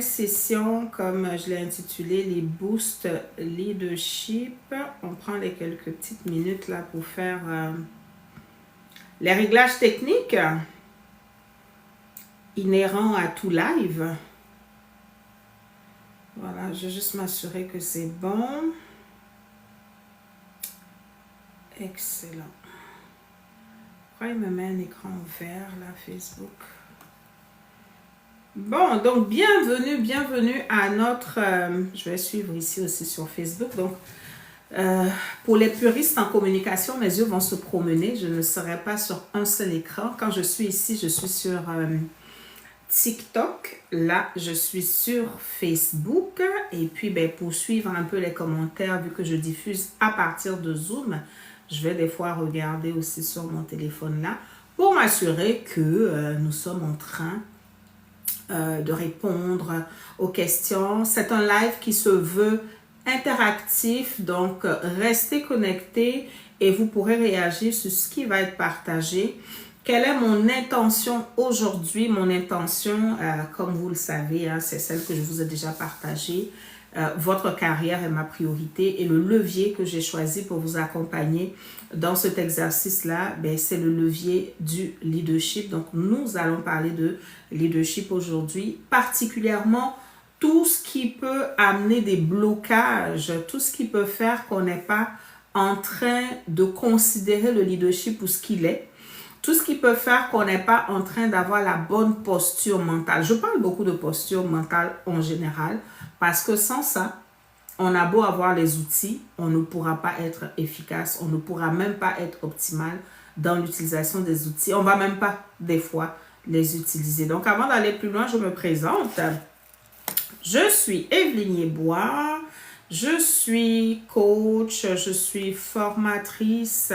Session, comme je l'ai intitulé, les boosts leadership. On prend les quelques petites minutes là pour faire les réglages techniques inhérents à tout live. Voilà, je vais juste m'assurer que c'est bon. Excellent. Pourquoi il me met un écran vert là, Facebook? Bon, donc bienvenue à notre... je vais suivre ici aussi sur Facebook. Donc, pour les puristes en communication, mes yeux vont se promener. Je ne serai pas sur un seul écran. Quand je suis ici, je suis sur TikTok. Là, je suis sur Facebook. Et puis, pour suivre un peu les commentaires, vu que je diffuse à partir de Zoom, je vais des fois regarder aussi sur mon téléphone là pour m'assurer que nous sommes en train de répondre aux questions. C'est un live qui se veut interactif, donc restez connectés et vous pourrez réagir sur ce qui va être partagé. Quelle est mon intention aujourd'hui? Mon intention, comme vous le savez, c'est celle que je vous ai déjà partagée. Votre carrière est ma priorité et le levier que j'ai choisi pour vous accompagner dans cet exercice-là, c'est le levier du leadership. Donc, nous allons parler de leadership aujourd'hui, particulièrement tout ce qui peut amener des blocages, tout ce qui peut faire qu'on n'est pas en train de considérer le leadership pour ce qu'il est, tout ce qui peut faire qu'on n'est pas en train d'avoir la bonne posture mentale. Je parle beaucoup de posture mentale en général parce que sans ça, on a beau avoir les outils, on ne pourra pas être efficace, on ne pourra même pas être optimal dans l'utilisation des outils. On ne va même pas, des fois, les utiliser. Donc, avant d'aller plus loin, je me présente. Je suis Evelyne Yeboah, je suis coach, je suis formatrice,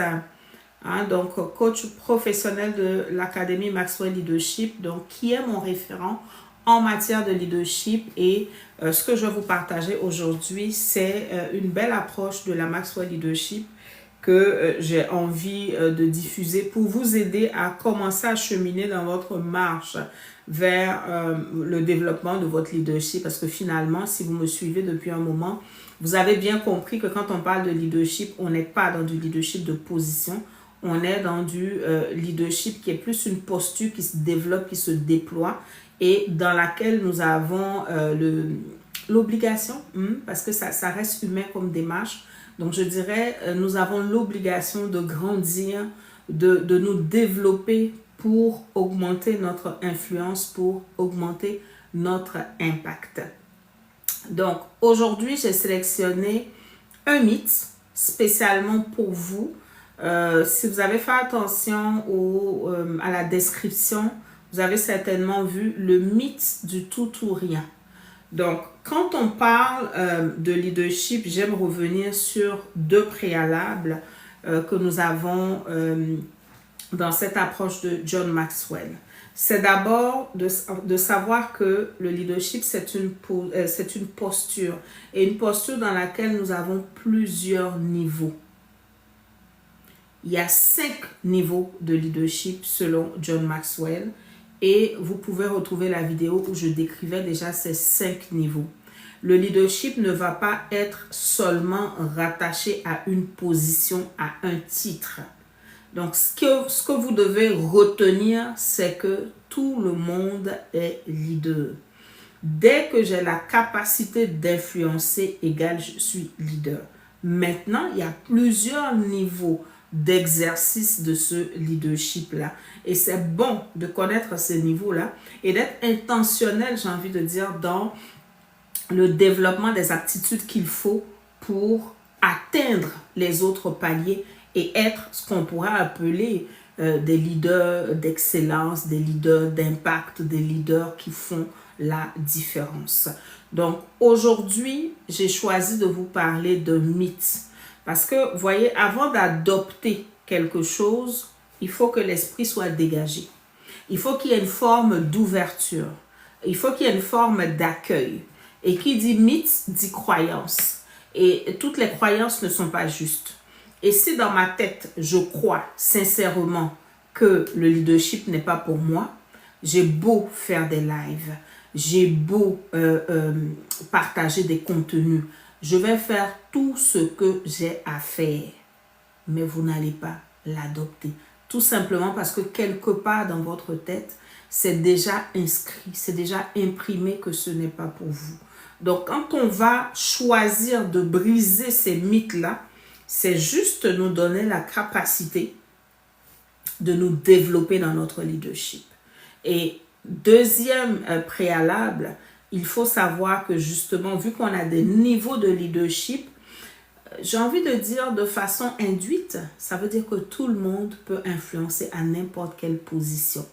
donc coach professionnel de l'Académie Maxwell Leadership, donc qui est mon référent en matière de leadership. Et ce que je vais vous partager aujourd'hui, c'est une belle approche de la Maxwell Leadership que j'ai envie de diffuser pour vous aider à commencer à cheminer dans votre marche vers le développement de votre leadership. Parce que finalement, si vous me suivez depuis un moment, vous avez bien compris que quand on parle de leadership, on n'est pas dans du leadership de position. On est dans du leadership qui est plus une posture qui se développe, qui se déploie et dans laquelle nous avons l'obligation, parce que ça reste humain comme démarche. Donc, je dirais, nous avons l'obligation de grandir, de nous développer pour augmenter notre influence, pour augmenter notre impact. Donc, aujourd'hui, j'ai sélectionné un mythe spécialement pour vous. Si vous avez fait attention à la description, vous avez certainement vu le mythe du tout ou rien. Donc, quand on parle de leadership, j'aime revenir sur deux préalables que nous avons dans cette approche de John Maxwell. C'est d'abord de savoir que le leadership, c'est une posture, et une posture dans laquelle nous avons plusieurs niveaux. Il y a 5 niveaux de leadership selon John Maxwell. Et vous pouvez retrouver la vidéo où je décrivais déjà ces 5 niveaux. Le leadership ne va pas être seulement rattaché à une position, à un titre. Donc, ce que vous devez retenir, c'est que tout le monde est leader. Dès que j'ai la capacité d'influencer, égale je suis leader. Maintenant, il y a plusieurs niveaux d'exercice de ce leadership-là. Et c'est bon de connaître ces niveaux-là et d'être intentionnel, j'ai envie de dire, dans le développement des aptitudes qu'il faut pour atteindre les autres paliers et être ce qu'on pourrait appeler des leaders d'excellence, des leaders d'impact, des leaders qui font la différence. Donc, aujourd'hui, j'ai choisi de vous parler de mythes. Parce que, vous voyez, avant d'adopter quelque chose, il faut que l'esprit soit dégagé. Il faut qu'il y ait une forme d'ouverture. Il faut qu'il y ait une forme d'accueil. Et qui dit mythe, dit croyance. Et toutes les croyances ne sont pas justes. Et si dans ma tête, je crois sincèrement que le leadership n'est pas pour moi, j'ai beau faire des lives, j'ai beau partager des contenus, je vais faire tout ce que j'ai à faire, mais vous n'allez pas l'adopter. Tout simplement parce que quelque part dans votre tête, c'est déjà inscrit, c'est déjà imprimé que ce n'est pas pour vous. Donc, quand on va choisir de briser ces mythes-là, c'est juste nous donner la capacité de nous développer dans notre leadership. Et deuxième préalable, il faut savoir que justement, vu qu'on a des niveaux de leadership, j'ai envie de dire de façon induite, ça veut dire que tout le monde peut influencer à n'importe quelle position.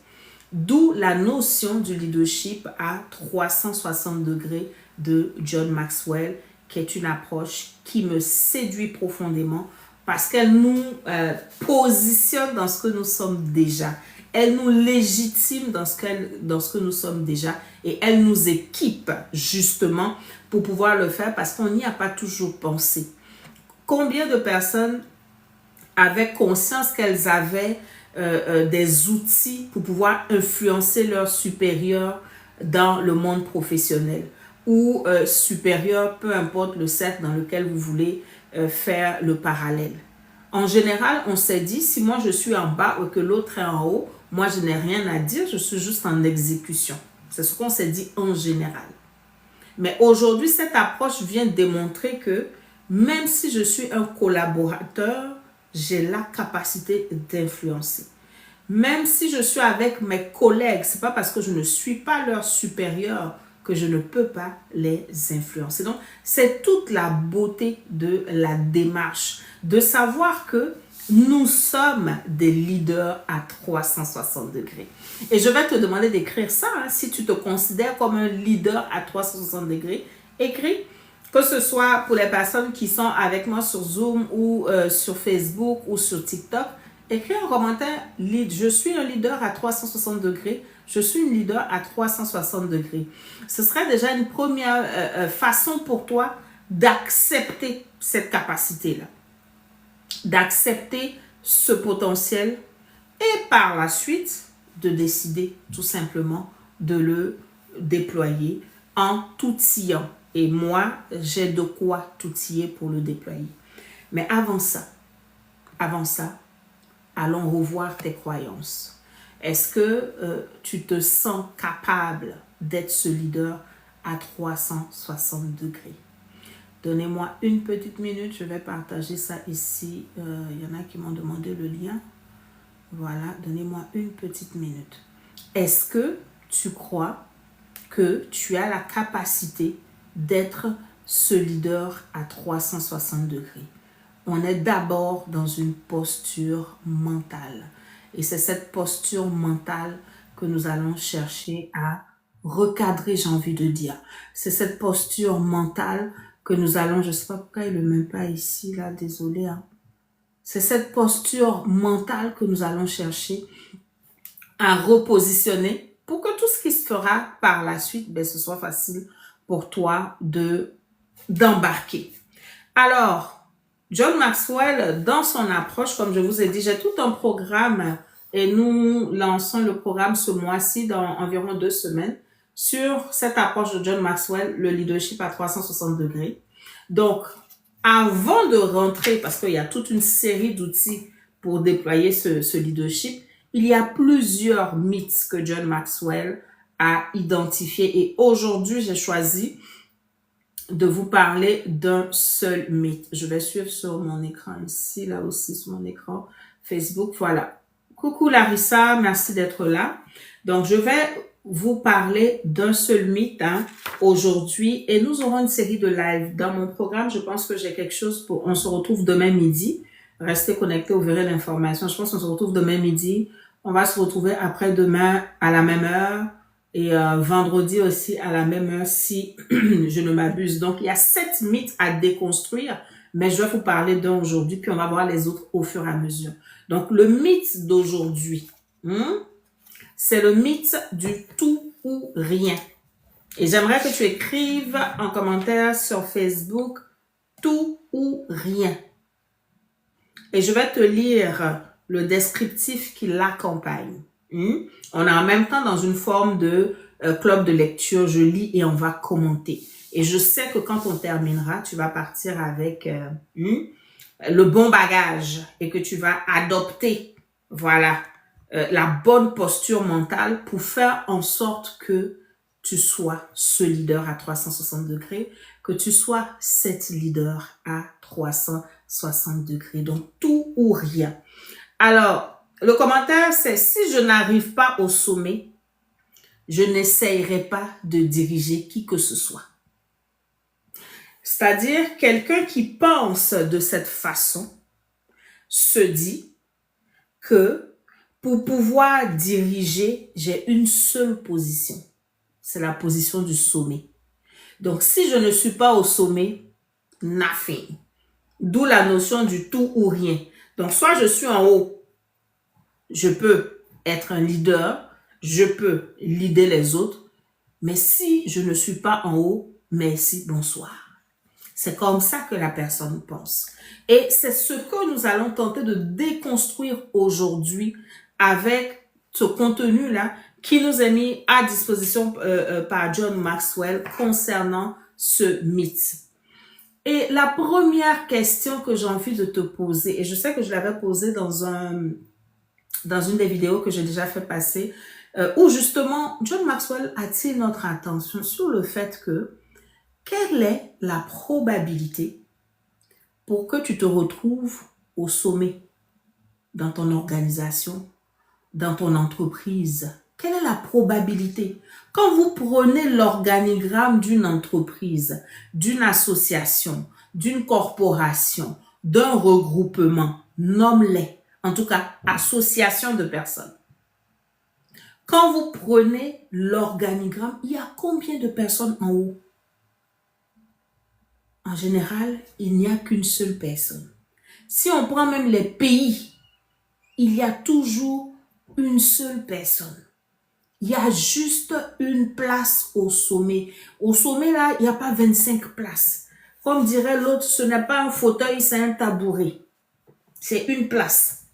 D'où la notion du leadership à 360 degrés de John Maxwell, qui est une approche qui me séduit profondément parce qu'elle nous positionne dans ce que nous sommes déjà. Elle nous légitime dans ce que nous sommes déjà et elle nous équipe justement pour pouvoir le faire parce qu'on n'y a pas toujours pensé. Combien de personnes avaient conscience qu'elles avaient des outils pour pouvoir influencer leurs supérieurs dans le monde professionnel ou supérieurs, peu importe le cercle dans lequel vous voulez faire le parallèle. En général, on s'est dit, si moi je suis en bas ou que l'autre est en haut, moi je n'ai rien à dire, je suis juste en exécution. C'est ce qu'on s'est dit en général. Mais aujourd'hui, cette approche vient démontrer que même si je suis un collaborateur, j'ai la capacité d'influencer. Même si je suis avec mes collègues, ce n'est pas parce que je ne suis pas leur supérieur que je ne peux pas les influencer. Donc, c'est toute la beauté de la démarche, de savoir que nous sommes des leaders à 360 degrés. Et je vais te demander d'écrire ça. Hein, si tu te considères comme un leader à 360 degrés, écris. Que ce soit pour les personnes qui sont avec moi sur Zoom ou sur Facebook ou sur TikTok, écris un commentaire. Je suis un leader à 360 degrés. Je suis une leader à 360 degrés. Ce serait déjà une première façon pour toi d'accepter cette capacité-là. D'accepter ce potentiel et par la suite de décider tout simplement de le déployer en t'outillant. Et moi, j'ai de quoi t'outiller pour le déployer. Mais avant ça, allons revoir tes croyances. Est-ce que tu te sens capable d'être ce leader à 360 degrés? Donnez-moi une petite minute, je vais partager ça ici. Il y en a qui m'ont demandé le lien. Voilà, donnez-moi une petite minute. Est-ce que tu crois que tu as la capacité d'être ce leader à 360 degrés? On est d'abord dans une posture mentale. Et c'est cette posture mentale que nous allons chercher à recadrer, j'ai envie de dire. C'est cette posture mentale que nous allons, je ne sais pas pourquoi il ne le met pas ici, là, désolé. Hein. C'est cette posture mentale que nous allons chercher à repositionner pour que tout ce qui se fera par la suite, ben, ce soit facile pour toi d'embarquer. Alors, John Maxwell, dans son approche, comme je vous ai dit, j'ai tout un programme et nous lançons le programme ce mois-ci dans environ 2 semaines sur cette approche de John Maxwell, le leadership à 360 degrés. Donc, avant de rentrer, parce qu'il y a toute une série d'outils pour déployer ce leadership, il y a plusieurs mythes que John Maxwell a identifiés. Et aujourd'hui, j'ai choisi de vous parler d'un seul mythe. Je vais suivre sur mon écran ici, là aussi sur mon écran Facebook. Voilà. Coucou Larissa, merci d'être là. Donc, je vais vous parler d'un seul mythe aujourd'hui et nous aurons une série de live. Dans mon programme, je pense que j'ai quelque chose pour... On se retrouve demain midi. Restez connectés, vous verrez l'information. Je pense qu'on se retrouve demain midi. On va se retrouver après-demain à la même heure. Et vendredi aussi à la même heure si je ne m'abuse. Donc, il y a 7 mythes à déconstruire, mais je vais vous parler d'un aujourd'hui, puis on va voir les autres au fur et à mesure. Donc, le mythe d'aujourd'hui, c'est le mythe du tout ou rien. Et j'aimerais que tu écrives en commentaire sur Facebook tout ou rien. Et je vais te lire le descriptif qui l'accompagne. On est en même temps dans une forme de club de lecture, je lis et on va commenter. Et je sais que quand on terminera, tu vas partir avec le bon bagage et que tu vas adopter, voilà, la bonne posture mentale pour faire en sorte que tu sois ce leader à 360 degrés, que tu sois cette leader à 360 degrés. Donc, tout ou rien. Alors, le commentaire, c'est si je n'arrive pas au sommet, je n'essayerai pas de diriger qui que ce soit. C'est-à-dire, quelqu'un qui pense de cette façon se dit que pour pouvoir diriger, j'ai une seule position. C'est la position du sommet. Donc, si je ne suis pas au sommet, nothing. D'où la notion du tout ou rien. Donc, soit je suis en haut, je peux être un leader, je peux leader les autres, mais si je ne suis pas en haut, merci, bonsoir. C'est comme ça que la personne pense. Et c'est ce que nous allons tenter de déconstruire aujourd'hui avec ce contenu-là qui nous est mis à disposition par John Maxwell concernant ce mythe. Et la première question que j'ai envie de te poser, et je sais que je l'avais posée dans une des vidéos que j'ai déjà fait passer, où justement John Maxwell attire notre attention sur le fait que quelle est la probabilité pour que tu te retrouves au sommet dans ton organisation, dans ton entreprise? Quelle est la probabilité? Quand vous prenez l'organigramme d'une entreprise, d'une association, d'une corporation, d'un regroupement, nomme-les, en tout cas, association de personnes. Quand vous prenez l'organigramme, il y a combien de personnes en haut? En général, il n'y a qu'une seule personne. Si on prend même les pays, il y a toujours une seule personne. Il y a juste une place au sommet. Au sommet, là, il n'y a pas 25 places. Comme dirait l'autre, ce n'est pas un fauteuil, c'est un tabouret. C'est une place.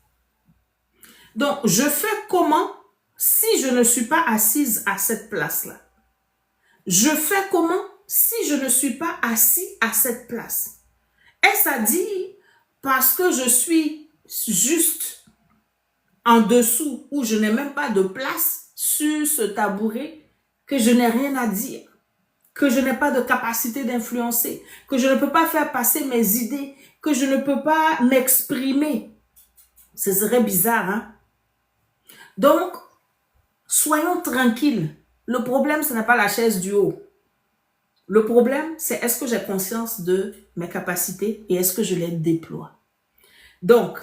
Donc, je fais comment si je ne suis pas assise à cette place-là? Je fais comment si je ne suis pas assis à cette place? Est-ce à dire parce que je suis juste en dessous ou je n'ai même pas de place sur ce tabouret que je n'ai rien à dire, que je n'ai pas de capacité d'influencer, que je ne peux pas faire passer mes idées, que je ne peux pas m'exprimer? Ce serait bizarre, hein? Donc, soyons tranquilles. Le problème, ce n'est pas la chaise du haut. Le problème, c'est est-ce que j'ai conscience de mes capacités et est-ce que je les déploie? Donc,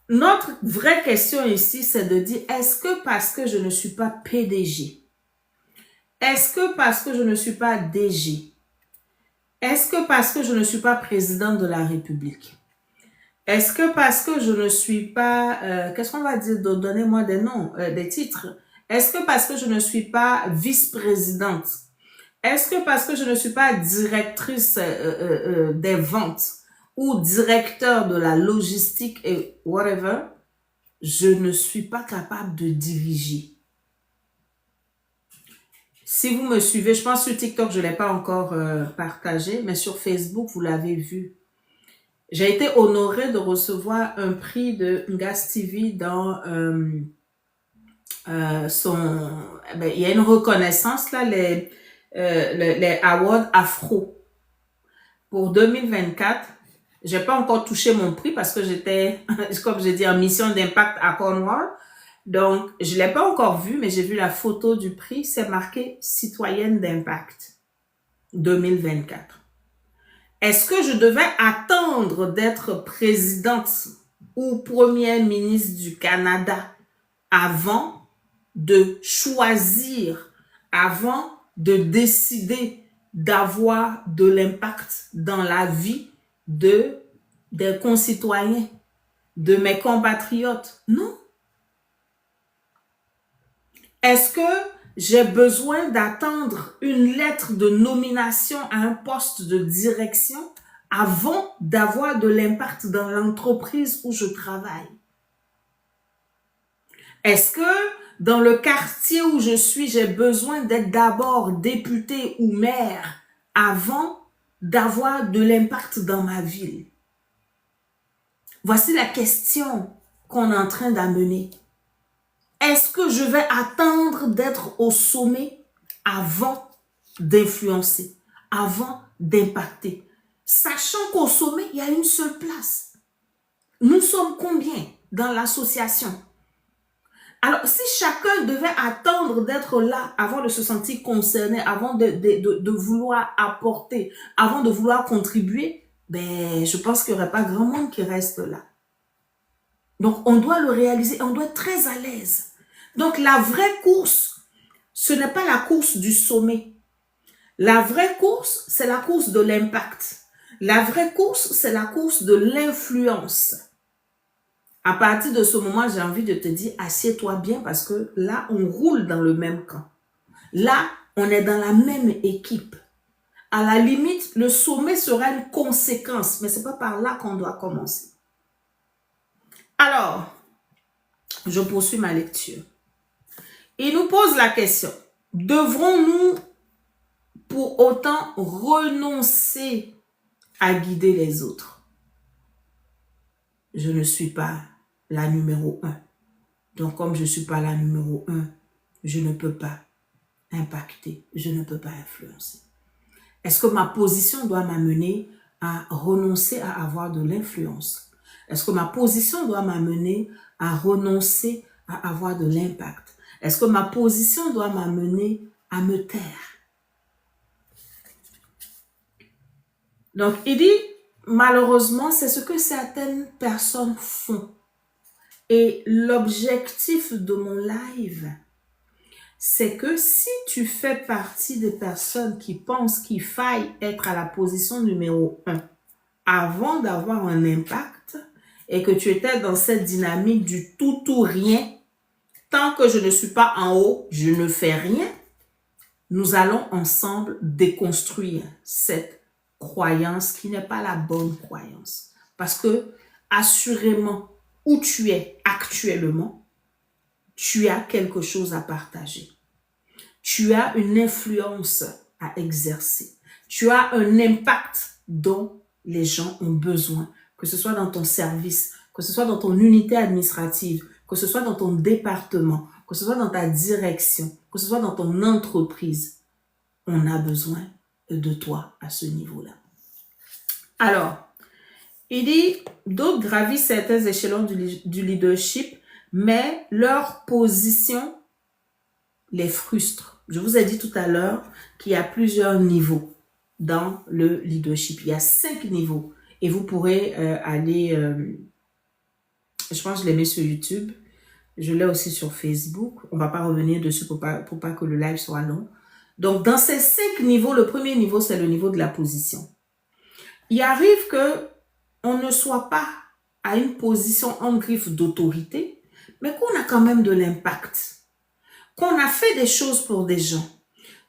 notre vraie question ici, c'est de dire, est-ce que parce que je ne suis pas PDG, est-ce que parce que je ne suis pas DG, est-ce que parce que je ne suis pas président de la République, est-ce que parce que je ne suis pas, qu'est-ce qu'on va dire, donnez-moi des noms, des titres, est-ce que parce que je ne suis pas vice-présidente, est-ce que parce que je ne suis pas directrice des ventes ou directeur de la logistique et whatever, je ne suis pas capable de diriger? Si vous me suivez, je pense sur TikTok, je ne l'ai pas encore partagé, mais sur Facebook, vous l'avez vu. J'ai été honorée de recevoir un prix de Ngas TV dans il y a une reconnaissance là, les awards Afro pour 2024. J'ai pas encore touché mon prix parce que j'étais, comme j'ai dit, en mission d'impact à Cornwall. Donc, je l'ai pas encore vu, mais j'ai vu la photo du prix. C'est marqué citoyenne d'impact 2024. Est-ce que je devais attendre d'être présidente ou première ministre du Canada avant de choisir, avant de décider d'avoir de l'impact dans la vie des concitoyens, de mes compatriotes? Non. Est-ce que j'ai besoin d'attendre une lettre de nomination à un poste de direction avant d'avoir de l'impact dans l'entreprise où je travaille? Est-ce que dans le quartier où je suis, j'ai besoin d'être d'abord député ou maire avant d'avoir de l'impact dans ma ville? Voici la question qu'on est en train d'amener. Est-ce que je vais attendre d'être au sommet avant d'influencer, avant d'impacter? Sachant qu'au sommet, il y a une seule place. Nous sommes combien dans l'association? Alors, si chacun devait attendre d'être là avant de se sentir concerné, avant de vouloir apporter, avant de vouloir contribuer, ben, je pense qu'il n'y aurait pas grand monde qui reste là. Donc, on doit le réaliser, on doit être très à l'aise. Donc, la vraie course, ce n'est pas la course du sommet. La vraie course, c'est la course de l'impact. La vraie course, c'est la course de l'influence. À partir de ce moment, j'ai envie de te dire, assieds-toi bien parce que là, on roule dans le même camp. Là, on est dans la même équipe. À la limite, le sommet sera une conséquence, mais ce n'est pas par là qu'on doit commencer. Alors, je poursuis ma lecture. Il nous pose la question, devrons-nous pour autant renoncer à guider les autres? Je ne suis pas la numéro 1. Donc, comme je ne suis pas la numéro 1, je ne peux pas impacter, je ne peux pas influencer. Est-ce que ma position doit m'amener à renoncer à avoir de l'influence? Est-ce que ma position doit m'amener à renoncer à avoir de l'impact? Est-ce que ma position doit m'amener à me taire? Donc, il dit, malheureusement, c'est ce que certaines personnes font. Et l'objectif de mon live, c'est que si tu fais partie des personnes qui pensent qu'il faille être à la position numéro 1 avant d'avoir un impact et que tu étais dans cette dynamique du tout ou rien, tant que je ne suis pas en haut, je ne fais rien, nous allons ensemble déconstruire cette croyance qui n'est pas la bonne croyance. Parce que, assurément, où tu es actuellement, tu as quelque chose à partager. Tu as une influence à exercer. Tu as un impact dont les gens ont besoin, que ce soit dans ton service, que ce soit dans ton unité administrative, que ce soit dans ton département, que ce soit dans ta direction, que ce soit dans ton entreprise. On a besoin de toi à ce niveau-là. Alors, il dit, d'autres gravissent certains échelons du leadership, mais leur position les frustre. Je vous ai dit tout à l'heure qu'il y a plusieurs niveaux dans le leadership. Il y a 5 niveaux et vous pourrez aller, je pense que je l'ai mis sur YouTube, je l'ai aussi sur Facebook. On ne va pas revenir dessus pour pas que le live soit long. Donc, dans ces 5 niveaux, le premier niveau, c'est le niveau de la position. Il arrive que on ne soit pas à une position en griffe d'autorité, mais qu'on a quand même de l'impact, qu'on a fait des choses pour des gens,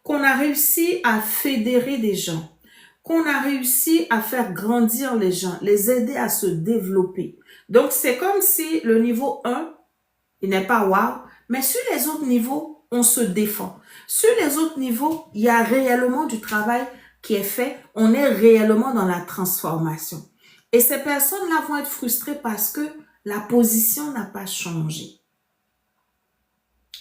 qu'on a réussi à fédérer des gens, qu'on a réussi à faire grandir les gens, les aider à se développer. Donc, c'est comme si le niveau 1, il n'est pas wow, mais sur les autres niveaux, on se défend. Sur les autres niveaux, il y a réellement du travail qui est fait. On est réellement dans la transformation. Et ces personnes-là vont être frustrées parce que la position n'a pas changé.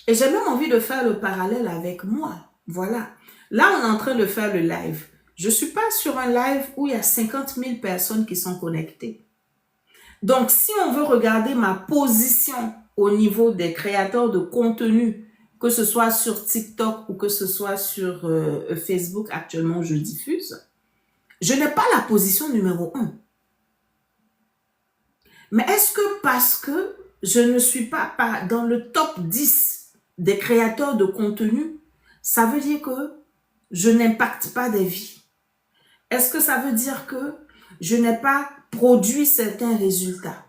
Et j'ai même envie de faire le parallèle avec moi. Voilà. Là, on est en train de faire le live. Je ne suis pas sur un live où il y a 50 000 personnes qui sont connectées. Donc, si on veut regarder ma position au niveau des créateurs de contenu, que ce soit sur TikTok ou que ce soit sur Facebook, actuellement je diffuse, je n'ai pas la position numéro 1. Mais est-ce que parce que je ne suis pas dans le top 10 des créateurs de contenu, ça veut dire que je n'impacte pas des vies? Est-ce que ça veut dire que je n'ai pas produit certains résultats?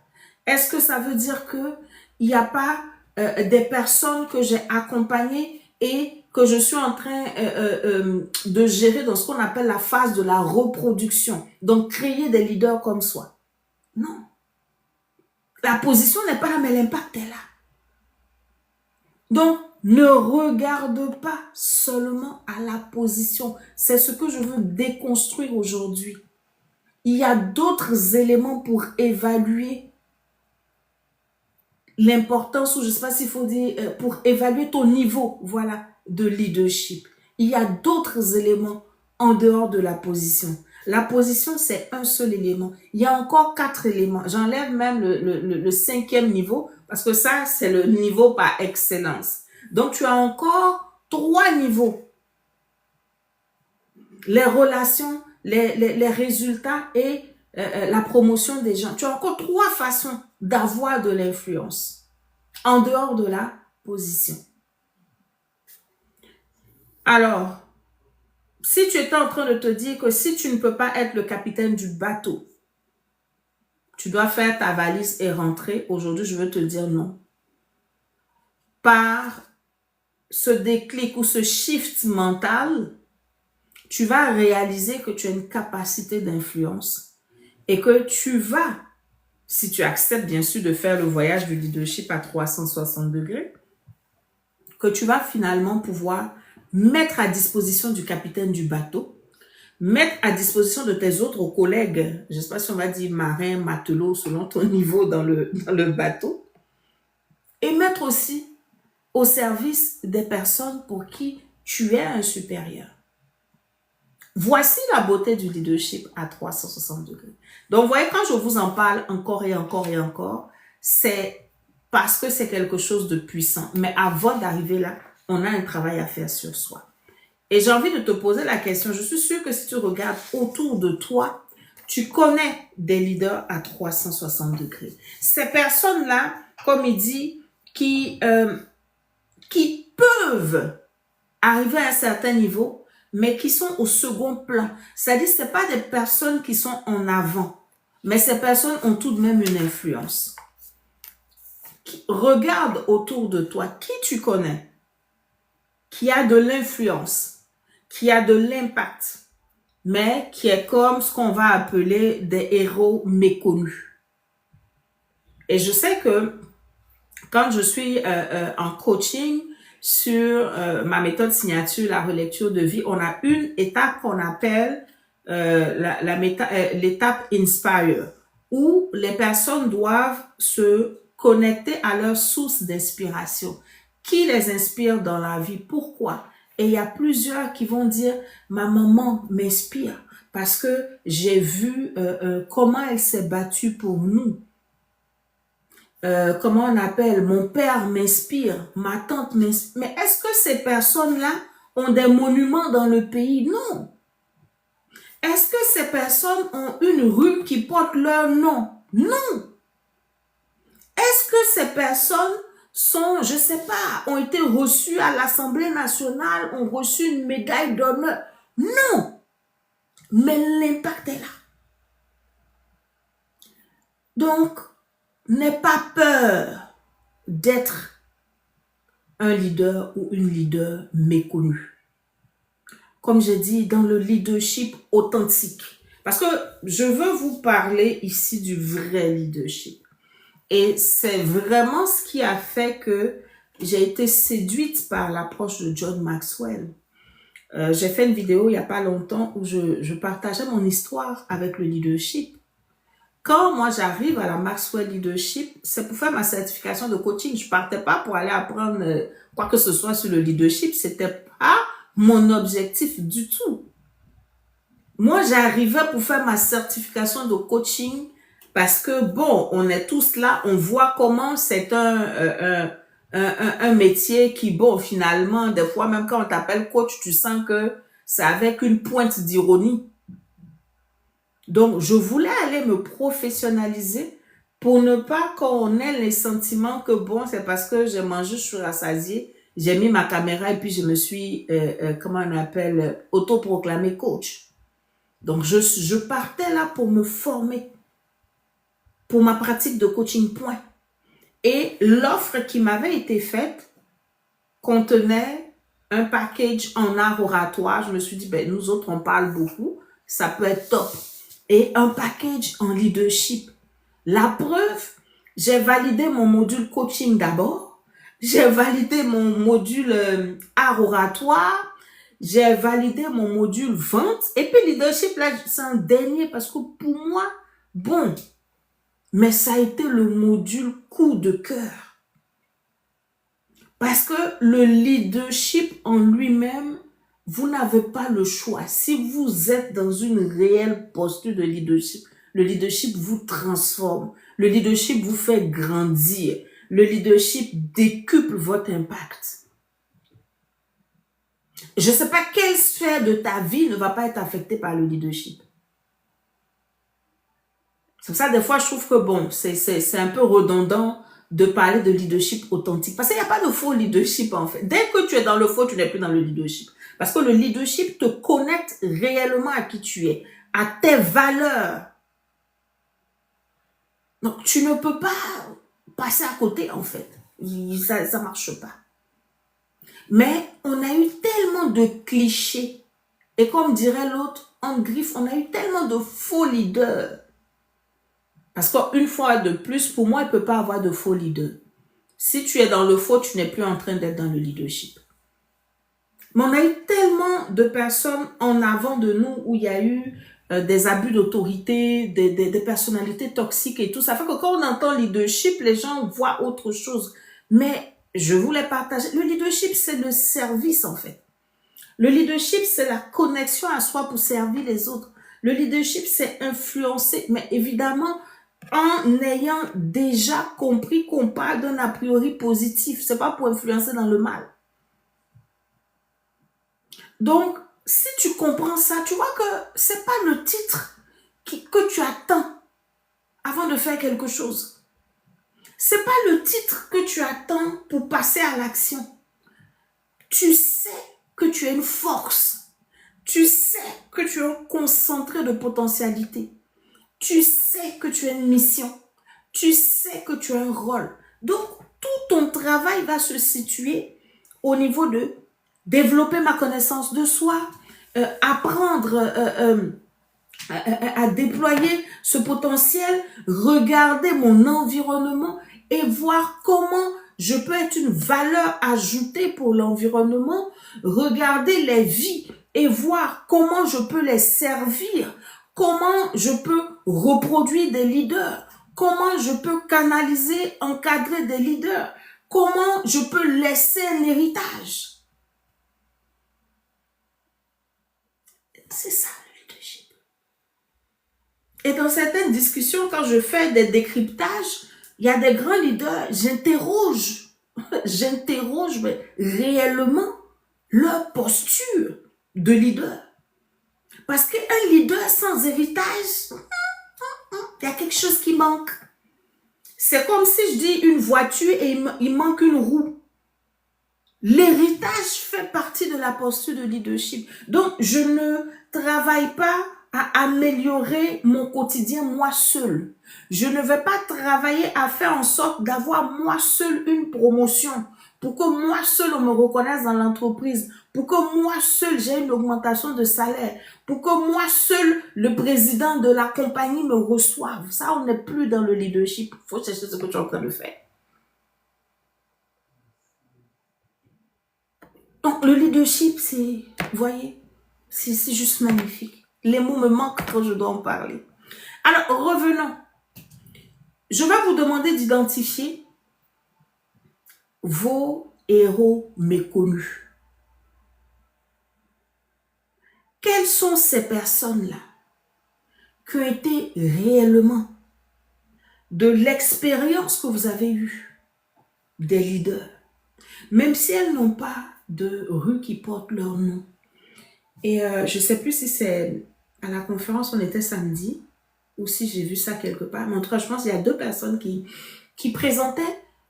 Est-ce que ça veut dire que il n'y a pas des personnes que j'ai accompagnées et que je suis en train de gérer dans ce qu'on appelle la phase de la reproduction? Donc, créer des leaders comme soi. Non. La position n'est pas là, mais l'impact est là. Donc, ne regarde pas seulement à la position. C'est ce que je veux déconstruire aujourd'hui. Il y a d'autres éléments pour évaluer l'importance, ou je ne sais pas s'il faut dire, pour évaluer ton niveau, voilà, de leadership. Il y a d'autres éléments en dehors de la position. La position, c'est un seul élément. Il y a encore 4 éléments. J'enlève même le 5e niveau, parce que ça, c'est le niveau par excellence. Donc, tu as encore 3 niveaux. Les relations, les résultats et la promotion des gens. Tu as encore 3 façons d'avoir de l'influence en dehors de la position. Alors, si tu étais en train de te dire que si tu ne peux pas être le capitaine du bateau, tu dois faire ta valise et rentrer, aujourd'hui, je veux te dire non. Par ce déclic ou ce shift mental, tu vas réaliser que tu as une capacité d'influence et que tu vas, si tu acceptes bien sûr de faire le voyage du leadership à 360 degrés, que tu vas finalement pouvoir mettre à disposition du capitaine du bateau, mettre à disposition de tes autres collègues, je ne sais pas si on va dire marin, matelot, selon ton niveau dans le bateau, et mettre aussi au service des personnes pour qui tu es un supérieur. Voici la beauté du leadership à 360 degrés. Donc, vous voyez, quand je vous en parle encore et encore et encore, c'est parce que c'est quelque chose de puissant. Mais avant d'arriver là, on a un travail à faire sur soi. Et j'ai envie de te poser la question. Je suis sûre que si tu regardes autour de toi, tu connais des leaders à 360 degrés. Ces personnes-là, comme il dit, qui peuvent arriver à un certain niveau, mais qui sont au second plan. C'est-à-dire, ce n'est pas des personnes qui sont en avant, mais ces personnes ont tout de même une influence. Regarde autour de toi qui tu connais, qui a de l'influence, qui a de l'impact, mais qui est comme ce qu'on va appeler des héros méconnus. Et je sais que quand je suis en coaching sur ma méthode signature, la relecture de vie, on a une étape qu'on appelle l'étape Inspire, où les personnes doivent se connecter à leur source d'inspiration. Qui les inspire dans la vie? Pourquoi? Et il y a plusieurs qui vont dire, ma maman m'inspire parce que j'ai vu comment elle s'est battue pour nous. Comment on appelle, mon père m'inspire, ma tante m'inspire. Mais est-ce que ces personnes-là ont des monuments dans le pays? Non. Est-ce que ces personnes ont une rue qui porte leur nom? Non. Est-ce que ces personnes sont, je sais pas, ont été reçues à l'Assemblée nationale, ont reçu une médaille d'honneur? Non. Mais l'impact est là. Donc, n'aie pas peur d'être un leader ou une leader méconnue. Comme j'ai dit, dans le leadership authentique. Parce que je veux vous parler ici du vrai leadership. Et c'est vraiment ce qui a fait que j'ai été séduite par l'approche de John Maxwell. J'ai fait une vidéo il n'y a pas longtemps où je partageais mon histoire avec le leadership. Quand moi j'arrive à la Maxwell Leadership, c'est pour faire ma certification de coaching. Je partais pas pour aller apprendre quoi que ce soit sur le leadership. C'était pas mon objectif du tout. Moi, j'arrivais pour faire ma certification de coaching parce que, bon, on est tous là, on voit comment c'est un métier qui, bon, finalement, des fois, même quand on t'appelle coach, tu sens que c'est avec une pointe d'ironie. Donc, je voulais aller me professionnaliser pour ne pas qu'on ait les sentiments que, bon, c'est parce que j'ai mangé, je suis rassasiée, j'ai mis ma caméra et puis je me suis, comment on appelle, autoproclamé coach. Donc, je partais là pour me former pour ma pratique de coaching, point. Et l'offre qui m'avait été faite contenait un package en art oratoire. Je me suis dit, ben, nous autres, on parle beaucoup, ça peut être top. Et un package en leadership. La preuve, j'ai validé mon module coaching d'abord. j'ai validé mon module art oratoire, j'ai validé mon module vente, et puis leadership, là, c'est un dernier, parce que pour moi, bon, mais ça a été le module coup de cœur. Parce que le leadership en lui-même, vous n'avez pas le choix. Si vous êtes dans une réelle posture de leadership, le leadership vous transforme. Le leadership vous fait grandir. Le leadership décuple votre impact. Je ne sais pas quelle sphère de ta vie ne va pas être affectée par le leadership. C'est pour ça, des fois, je trouve que bon, c'est un peu redondant de parler de leadership authentique. Parce qu'il n'y a pas de faux leadership, en fait. Dès que tu es dans le faux, tu n'es plus dans le leadership. Parce que le leadership te connecte réellement à qui tu es, à tes valeurs. Donc, tu ne peux pas passer à côté, en fait. Ça ne marche pas. Mais on a eu tellement de clichés. Et comme dirait l'autre, en griffe, on a eu tellement de faux leaders. Parce qu'une fois de plus, pour moi, il ne peut pas avoir de faux leader. Si tu es dans le faux, tu n'es plus en train d'être dans le leadership. Mais on a eu tellement de personnes en avant de nous où il y a eu des abus d'autorité, des personnalités toxiques et tout. Ça fait que quand on entend leadership, les gens voient autre chose. Mais je voulais partager. Le leadership, c'est le service en fait. Le leadership, c'est la connexion à soi pour servir les autres. Le leadership, c'est influencer. Mais évidemment, en ayant déjà compris qu'on parle d'un a priori positif. C'est pas pour influencer dans le mal. Donc, si tu comprends ça, tu vois que c'est pas le titre que tu attends avant de faire quelque chose. C'est pas le titre que tu attends pour passer à l'action. Tu sais que tu as une force. Tu sais que tu es un concentré de potentialité. Tu sais que tu as une mission. Tu sais que tu as un rôle. Donc, tout ton travail va se situer au niveau de développer ma connaissance de soi, apprendre à déployer ce potentiel, regarder mon environnement et voir comment je peux être une valeur ajoutée pour l'environnement, regarder les vies et voir comment je peux les servir, comment je peux reproduire des leaders, comment je peux canaliser, encadrer des leaders, comment je peux laisser un héritage. C'est ça le leadership. Et dans certaines discussions, quand je fais des décryptages, il y a des grands leaders, j'interroge réellement leur posture de leader. Parce qu'un leader sans héritage, il y a quelque chose qui manque. C'est comme si je dis une voiture et il manque une roue. L'héritage fait partie de la posture de leadership. Donc, je ne travaille pas à améliorer mon quotidien moi seul. Je ne vais pas travailler à faire en sorte d'avoir moi seul une promotion. Pour que moi seul on me reconnaisse dans l'entreprise. Pour que moi seul j'ai une augmentation de salaire. Pour que moi seul le président de la compagnie me reçoive. Ça, on n'est plus dans le leadership. Il faut chercher ce que tu es en train de faire. Donc, le leadership, c'est, vous voyez, c'est juste magnifique. Les mots me manquent quand je dois en parler. Alors, revenons. Je vais vous demander d'identifier vos héros méconnus. Quelles sont ces personnes-là qui ont été réellement de l'expérience que vous avez eue des leaders, même si elles n'ont pas de rue qui porte leur nom. Et je ne sais plus si c'est à la conférence, on était samedi, ou si j'ai vu ça quelque part. Mais en tout cas, je pense qu'il y a deux personnes qui présentaient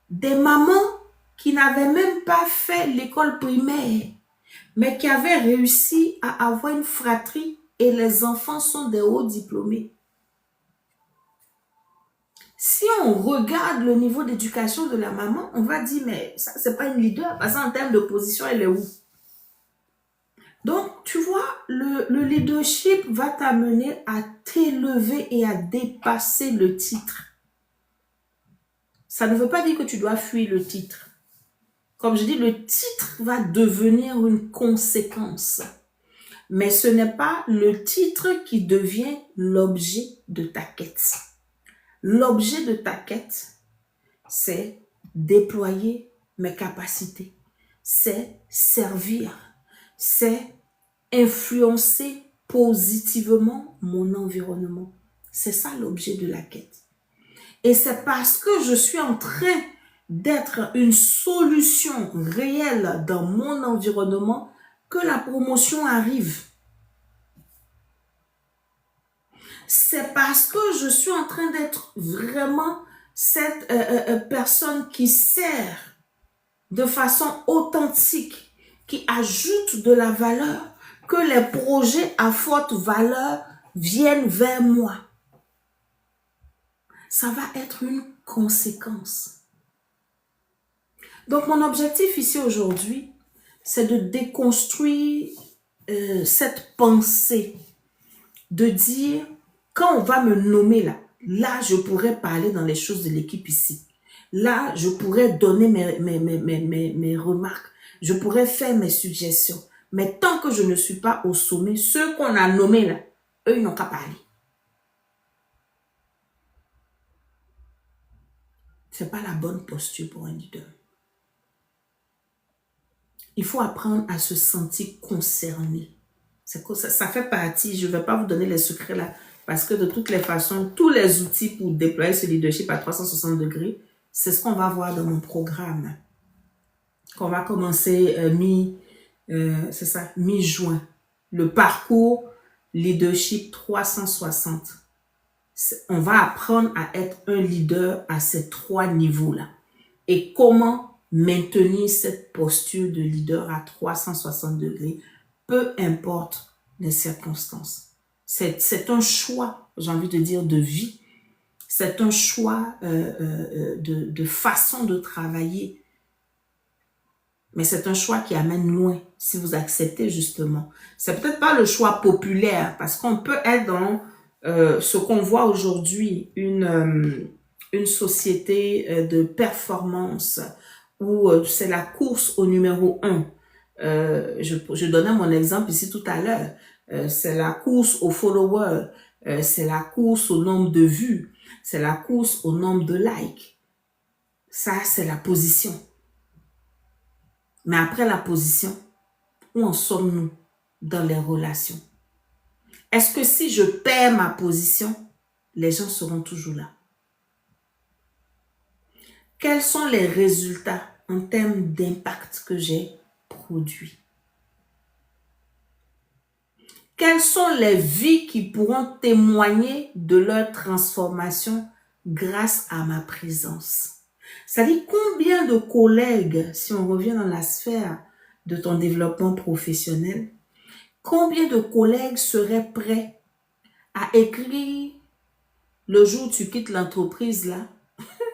des mamans qui n'avaient même pas fait l'école primaire, mais qui avaient réussi à avoir une fratrie et les enfants sont des hauts diplômés. Si on regarde le niveau d'éducation de la maman, on va dire, mais ça, c'est pas une leader, parce qu'en termes de position, elle est où? Donc, tu vois, le leadership va t'amener à t'élever et à dépasser le titre. Ça ne veut pas dire que tu dois fuir le titre. Comme je dis, le titre va devenir une conséquence. Mais ce n'est pas le titre qui devient l'objet de ta quête. L'objet de ta quête, c'est déployer mes capacités, c'est servir, c'est influencer positivement mon environnement. C'est ça l'objet de la quête. Et c'est parce que je suis en train d'être une solution réelle dans mon environnement que la promotion arrive. C'est parce que je suis en train d'être vraiment cette personne qui sert de façon authentique, qui ajoute de la valeur, que les projets à forte valeur viennent vers moi. Ça va être une conséquence. Donc, mon objectif ici aujourd'hui, c'est de déconstruire cette pensée, de dire, quand on va me nommer là, je pourrais parler dans les choses de l'équipe ici. Là, je pourrais donner mes remarques. Je pourrais faire mes suggestions. Mais tant que je ne suis pas au sommet, ceux qu'on a nommés là, eux, ils n'ont qu'à parler. Ce n'est pas la bonne posture pour un leader. Il faut apprendre à se sentir concerné. Ça fait partie, je ne vais pas vous donner les secrets là, parce que de toutes les façons, tous les outils pour déployer ce leadership à 360 degrés, c'est ce qu'on va voir dans mon programme. Qu'on va commencer mi-juin. Le parcours leadership 360. On va apprendre à être un leader à ces 3 niveaux-là. Et comment maintenir cette posture de leader à 360 degrés, peu importe les circonstances. C'est un choix, j'ai envie de dire, de vie. C'est un choix de façon de travailler. Mais c'est un choix qui amène loin, si vous acceptez justement. C'est peut-être pas le choix populaire, parce qu'on peut être dans ce qu'on voit aujourd'hui, une société de performance, où c'est la course au numéro 1. Je donnais mon exemple ici tout à l'heure. C'est la course aux followers, c'est la course au nombre de vues, c'est la course au nombre de likes. Ça, c'est la position. Mais après la position, où en sommes-nous dans les relations? Est-ce que si je perds ma position, les gens seront toujours là? Quels sont les résultats en termes d'impact que j'ai produits? Quelles sont les vies qui pourront témoigner de leur transformation grâce à ma présence? C'est-à-dire combien de collègues, si on revient dans la sphère de ton développement professionnel, combien de collègues seraient prêts à écrire le jour où tu quittes l'entreprise là,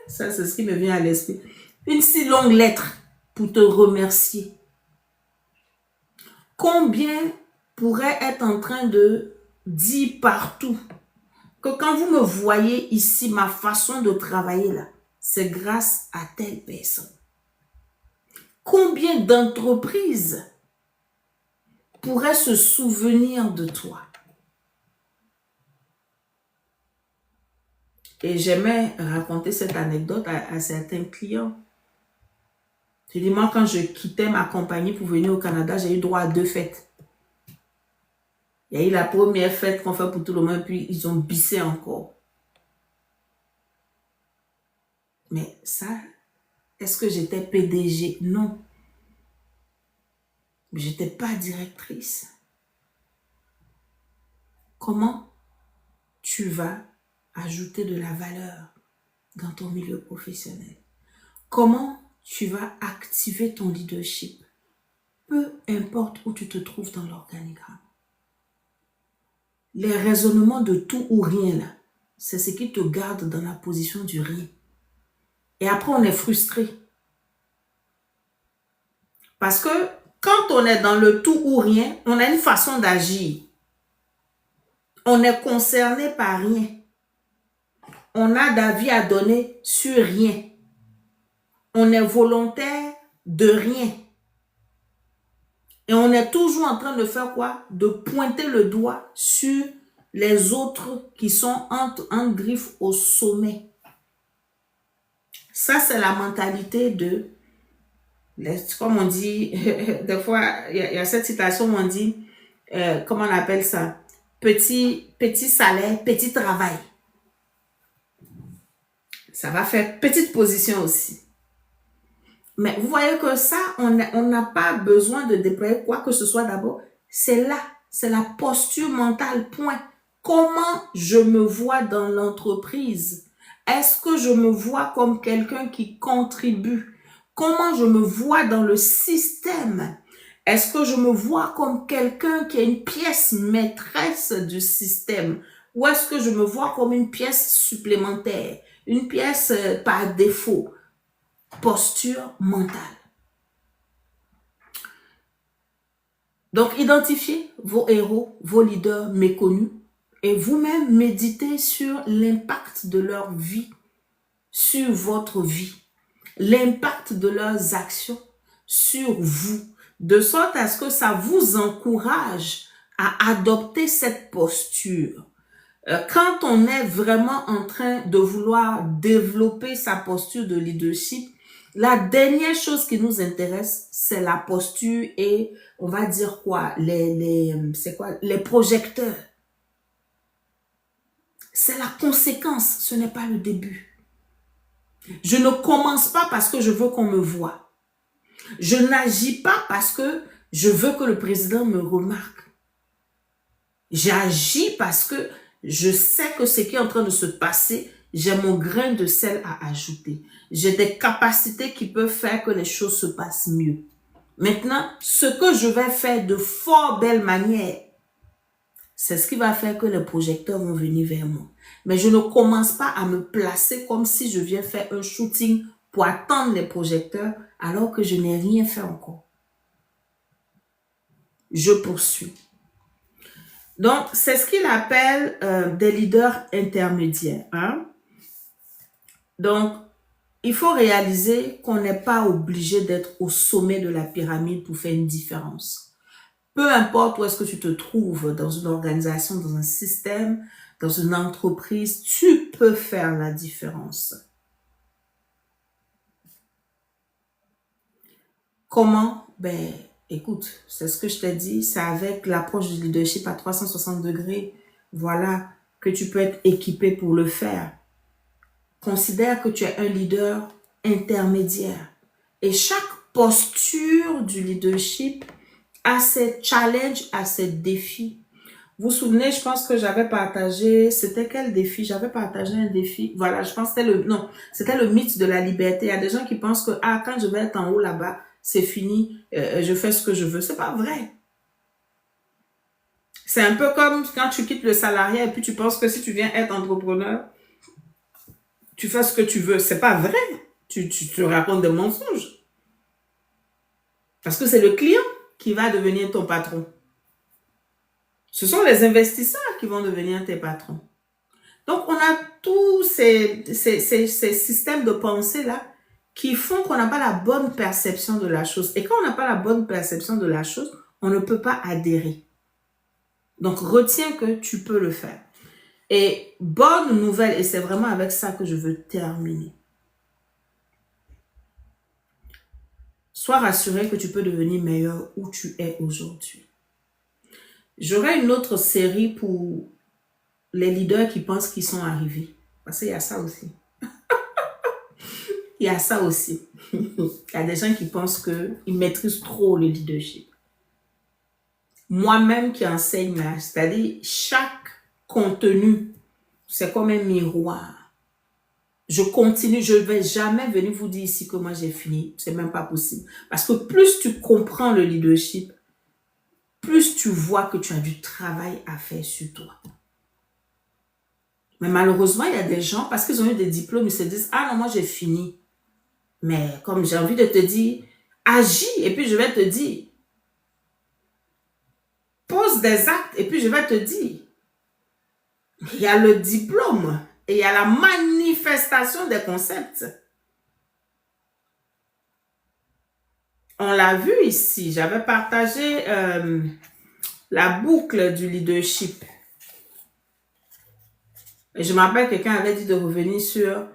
ça c'est ce qui me vient à l'esprit, une si longue lettre pour te remercier? Combien pourraient être en train de dire partout que quand vous me voyez ici, ma façon de travailler là, c'est grâce à telle personne? Combien d'entreprises pourraient se souvenir de toi? Et j'aimais raconter cette anecdote à certains clients. Je dis, moi, quand je quittais ma compagnie pour venir au Canada, j'ai eu droit à 2 fêtes. Il y a eu la première fête qu'on fait pour tout le monde, puis ils ont bissé encore. Mais ça, est-ce que j'étais PDG? Non. Mais je n'étais pas directrice. Comment tu vas ajouter de la valeur dans ton milieu professionnel? Comment tu vas activer ton leadership? Peu importe où tu te trouves dans l'organigramme. Les raisonnements de tout ou rien là, c'est ce qui te garde dans la position du rien. Et après, on est frustré. Parce que quand on est dans le tout ou rien, on a une façon d'agir. On est concerné par rien. On a d'avis à donner sur rien. On est volontaire de rien. Et on est toujours en train de faire quoi? De pointer le doigt sur les autres qui sont en griffe au sommet. Ça, c'est la mentalité de, comme on dit, des fois, il y a cette citation où on dit, comment on appelle ça? Petit salaire, petit travail. Ça va faire petite position aussi. Mais vous voyez que ça, on n'a pas besoin de déployer quoi que ce soit d'abord. C'est là, c'est la posture mentale, point. Comment je me vois dans l'entreprise? Est-ce que je me vois comme quelqu'un qui contribue? Comment je me vois dans le système? Est-ce que je me vois comme quelqu'un qui est une pièce maîtresse du système? Ou est-ce que je me vois comme une pièce supplémentaire? Une pièce par défaut? Posture mentale. Donc, identifiez vos héros, vos leaders méconnus et vous-même méditez sur l'impact de leur vie, sur votre vie, l'impact de leurs actions sur vous, de sorte à ce que ça vous encourage à adopter cette posture. Quand on est vraiment en train de vouloir développer sa posture de leadership, la dernière chose qui nous intéresse, c'est la posture et on va dire quoi, les projecteurs. C'est la conséquence, ce n'est pas le début. Je ne commence pas parce que je veux qu'on me voie. Je n'agis pas parce que je veux que le président me remarque. J'agis parce que je sais que ce qui est en train de se passer, j'ai mon grain de sel à ajouter. J'ai des capacités qui peuvent faire que les choses se passent mieux. Maintenant, ce que je vais faire de fort belle manière, c'est ce qui va faire que les projecteurs vont venir vers moi. Mais je ne commence pas à me placer comme si je viens faire un shooting pour attendre les projecteurs alors que je n'ai rien fait encore. Je poursuis. Donc, c'est ce qu'il appelle des leaders intermédiaires. Hein? Donc, il faut réaliser qu'on n'est pas obligé d'être au sommet de la pyramide pour faire une différence. Peu importe où est-ce que tu te trouves, dans une organisation, dans un système, dans une entreprise, tu peux faire la différence. Comment? Ben, écoute, c'est ce que je t'ai dit, c'est avec l'approche du leadership à 360 degrés, voilà, que tu peux être équipé pour le faire. Considère que tu es un leader intermédiaire. Et chaque posture du leadership a ses challenges, a ses défis. Vous vous souvenez, je pense que j'avais partagé, c'était quel défi? J'avais partagé un défi. Voilà, je pense que c'était le mythe de la liberté. Il y a des gens qui pensent que, quand je vais être en haut là-bas, c'est fini, je fais ce que je veux. C'est pas vrai. C'est un peu comme quand tu quittes le salariat et puis tu penses que si tu viens être entrepreneur, tu fais ce que tu veux. C'est pas vrai. Tu te racontes des mensonges. Parce que c'est le client qui va devenir ton patron. Ce sont les investisseurs qui vont devenir tes patrons. Donc, on a tous ces systèmes de pensée-là qui font qu'on n'a pas la bonne perception de la chose. Et quand on n'a pas la bonne perception de la chose, on ne peut pas adhérer. Donc, retiens que tu peux le faire. Et bonne nouvelle, et c'est vraiment avec ça que je veux terminer. Sois rassuré que tu peux devenir meilleur où tu es aujourd'hui. J'aurai une autre série pour les leaders qui pensent qu'ils sont arrivés. Parce qu'il y a ça aussi. Il y a ça aussi. Il y a des gens qui pensent qu'ils maîtrisent trop le leadership. Moi-même qui enseigne là, c'est-à-dire chaque contenu, c'est comme un miroir. Je continue, je ne vais jamais venir vous dire ici que moi j'ai fini. C'est même pas possible. Parce que plus tu comprends le leadership, plus tu vois que tu as du travail à faire sur toi. Mais malheureusement, il y a des gens, parce qu'ils ont eu des diplômes, ils se disent, ah non, moi j'ai fini. Mais comme j'ai envie de te dire, agis et puis je vais te dire. Pose des actes et puis je vais te dire. Il y a le diplôme et il y a la manifestation des concepts. On l'a vu ici. J'avais partagé la boucle du leadership. Et je me rappelle que quelqu'un avait dit de revenir sur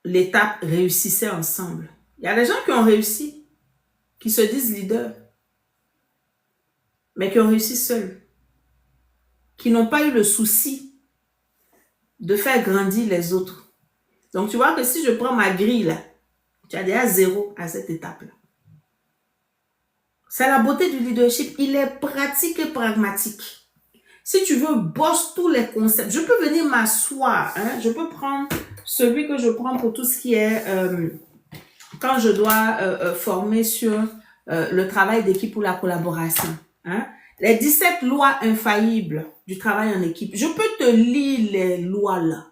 l'étape réussissez ensemble. Il y a des gens qui ont réussi, qui se disent leaders, mais qui ont réussi seuls, qui n'ont pas eu le souci de faire grandir les autres. Donc, tu vois que si je prends ma grille là, tu as déjà 0 à cette étape-là. C'est la beauté du leadership. Il est pratique et pragmatique. Si tu veux, bosse tous les concepts. Je peux venir m'asseoir. Hein? Je peux prendre celui que je prends pour tout ce qui est... quand je dois former sur le travail d'équipe ou la collaboration. Hein? Les 17 lois infaillibles du travail en équipe. Je peux te lire les lois là.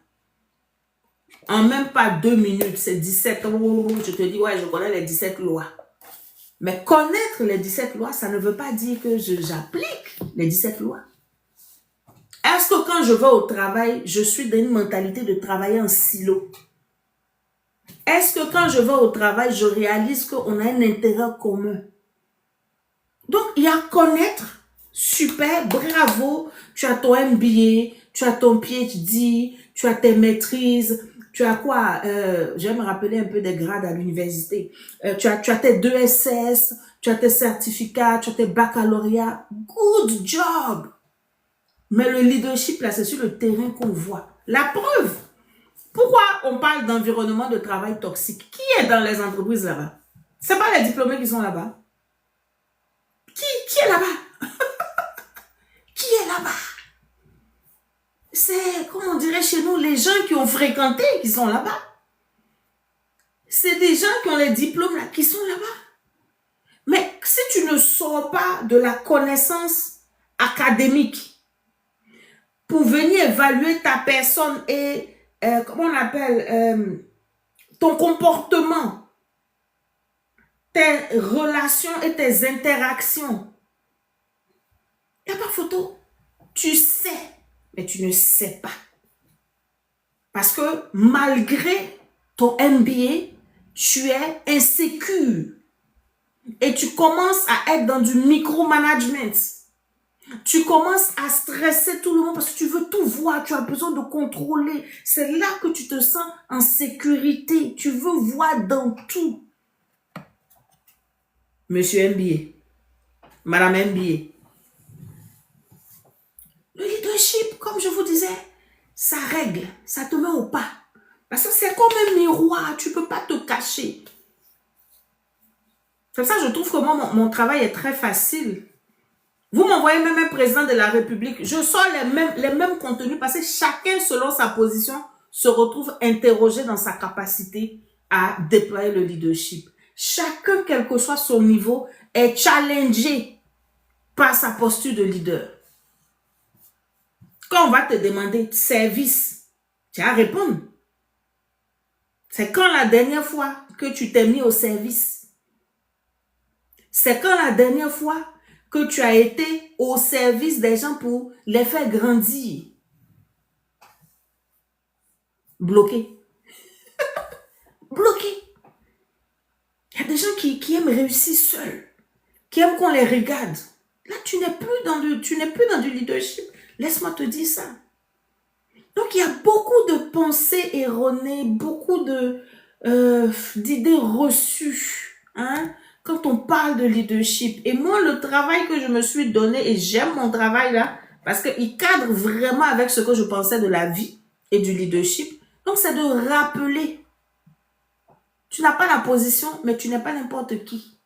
En même pas 2 minutes, c'est 17. Je te dis, ouais, je connais les 17 lois. Mais connaître les 17 lois, ça ne veut pas dire que j'applique les 17 lois. Est-ce que quand je vais au travail, je suis dans une mentalité de travailler en silo? Est-ce que quand je vais au travail, je réalise qu'on a un intérêt commun? Donc, il y a connaître, super, bravo, tu as ton MBA, tu as ton PhD, tu as tes maîtrises, tu as quoi? Je vais me rappeler un peu des grades à l'université. Tu as tes 2 SS, tu as tes certificats, tu as tes baccalauréats. Good job! Mais le leadership, là, c'est sur le terrain qu'on voit. La preuve. Pourquoi on parle d'environnement de travail toxique? Qui est dans les entreprises là-bas? Ce n'est pas les diplômés qui sont là-bas. Qui est là-bas? Qui est là-bas? C'est, comme on dirait chez nous, les gens qui ont fréquenté qui sont là-bas. C'est des gens qui ont les diplômes là, qui sont là-bas. Mais si tu ne sors pas de la connaissance académique pour venir évaluer ta personne et, comment on appelle, ton comportement, tes relations et tes interactions, il n'y a pas photo. Tu sais, mais tu ne sais pas. Parce que malgré ton MBA, tu es insécure. Et tu commences à être dans du micromanagement. Tu commences à stresser tout le monde parce que tu veux tout voir. Tu as besoin de contrôler. C'est là que tu te sens en sécurité. Tu veux voir dans tout. Monsieur MBA. Madame MBA. Le leadership, comme je vous disais, ça règle, ça te met au pas. Parce que c'est comme un miroir, tu ne peux pas te cacher. C'est ça que je trouve que moi, mon travail est très facile. Vous m'envoyez même un président de la République, je sors les mêmes contenus parce que chacun, selon sa position, se retrouve interrogé dans sa capacité à déployer le leadership. Chacun, quel que soit son niveau, est challengé par sa posture de leader. Quand on va te demander service, tu vas répondre. C'est quand la dernière fois que tu t'es mis au service? C'est quand la dernière fois que tu as été au service des gens pour les faire grandir? Bloqué. Bloqué. Il y a des gens qui aiment réussir seuls, qui aiment qu'on les regarde. Là, tu n'es plus dans du leadership. Laisse-moi te dire ça. Donc, il y a beaucoup de pensées erronées, beaucoup d'idées reçues, hein, quand on parle de leadership. Et moi, le travail que je me suis donné, et j'aime mon travail là, parce qu'il cadre vraiment avec ce que je pensais de la vie et du leadership. Donc, c'est de rappeler. Tu n'as pas la position, mais tu n'es pas n'importe qui.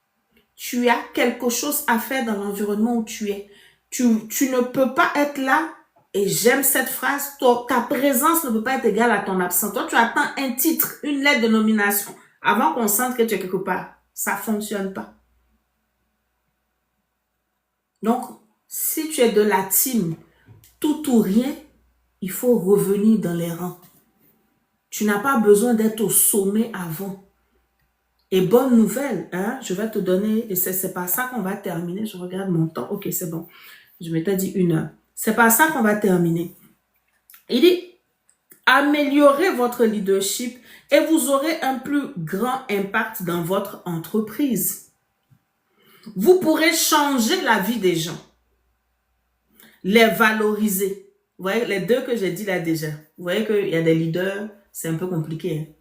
Tu as quelque chose à faire dans l'environnement où tu es. Tu ne peux pas être là. Et j'aime cette phrase, ta présence ne peut pas être égale à ton absence. Toi, tu attends un titre, une lettre de nomination, avant qu'on sente que tu es quelque part. Ça ne fonctionne pas. Donc, si tu es de la team tout ou rien, il faut revenir dans les rangs. Tu n'as pas besoin d'être au sommet avant. Et bonne nouvelle, hein, je vais te donner, et c'est par ça qu'on va terminer. Je regarde mon temps. Ok, c'est bon. Je m'étais dit 1 heure. C'est par ça qu'on va terminer. Il dit, améliorez votre leadership et vous aurez un plus grand impact dans votre entreprise. Vous pourrez changer la vie des gens, les valoriser. Vous voyez, les deux que j'ai dit là déjà. Vous voyez qu'il y a des leaders, c'est un peu compliqué.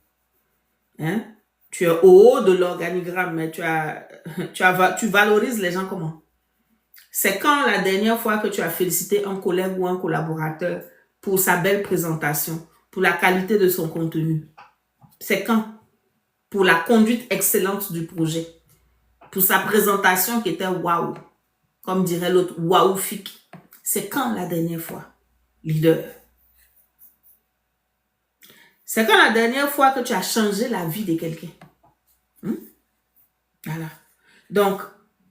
Hein? Tu es au haut de l'organigramme, mais tu valorises les gens comment? C'est quand la dernière fois que tu as félicité un collègue ou un collaborateur pour sa belle présentation, pour la qualité de son contenu? C'est quand? Pour la conduite excellente du projet, pour sa présentation qui était waouh, comme dirait l'autre, waoufique. C'est quand la dernière fois, leader? C'est quand la dernière fois que tu as changé la vie de quelqu'un? Voilà. Donc,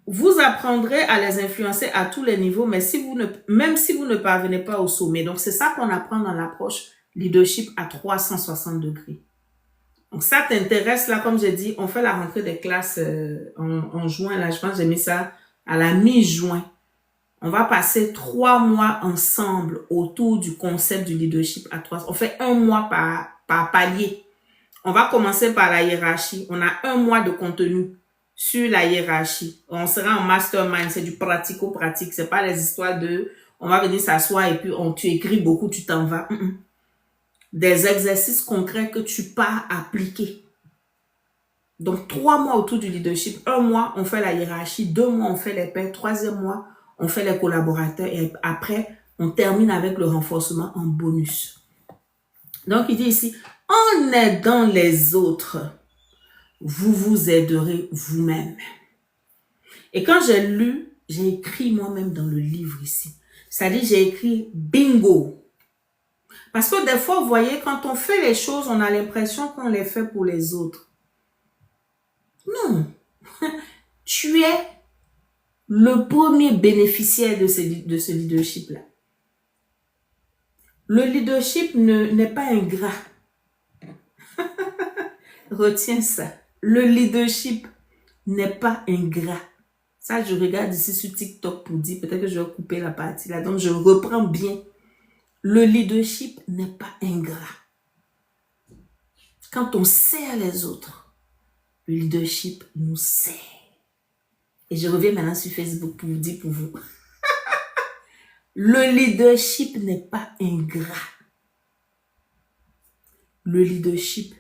vous apprendrez à les influencer à tous les niveaux, mais même si vous ne parvenez pas au sommet. Donc, c'est ça qu'on apprend dans l'approche leadership à 360 degrés. Donc, ça t'intéresse, là, comme j'ai dit, on fait la rentrée des classes en juin. Là, je pense que j'ai mis ça à la mi-juin. On va passer 3 mois ensemble autour du concept du leadership à 3. On fait 1 mois par palier. On va commencer par la hiérarchie. On a 1 mois de contenu sur la hiérarchie. On sera en mastermind, c'est du pratico-pratique. C'est pas les histoires de on va venir s'asseoir et puis tu écris beaucoup, tu t'en vas. Des exercices concrets que tu pars appliquer. Donc, 3 mois autour du leadership. 1 mois, on fait la hiérarchie. 2 mois, on fait les pairs. 3e mois, on fait les collaborateurs. Et après, on termine avec le renforcement en bonus. Donc, il dit ici, en aidant les autres, vous vous aiderez vous-même. Et quand j'ai lu, j'ai écrit moi-même dans le livre ici. C'est-à-dire, j'ai écrit bingo. Parce que des fois, vous voyez, quand on fait les choses, on a l'impression qu'on les fait pour les autres. Non. Tu es le premier bénéficiaire de ce leadership-là. Le leadership n'est pas ingrat. Retiens ça. Le leadership n'est pas ingrat. Ça, je regarde ici sur TikTok pour dire, peut-être que je vais couper la partie là. Donc, je reprends bien. Le leadership n'est pas ingrat. Quand on sert les autres, le leadership nous sert. Et je reviens maintenant sur Facebook pour vous dire pour vous. Le leadership n'est pas ingrat. Le leadership,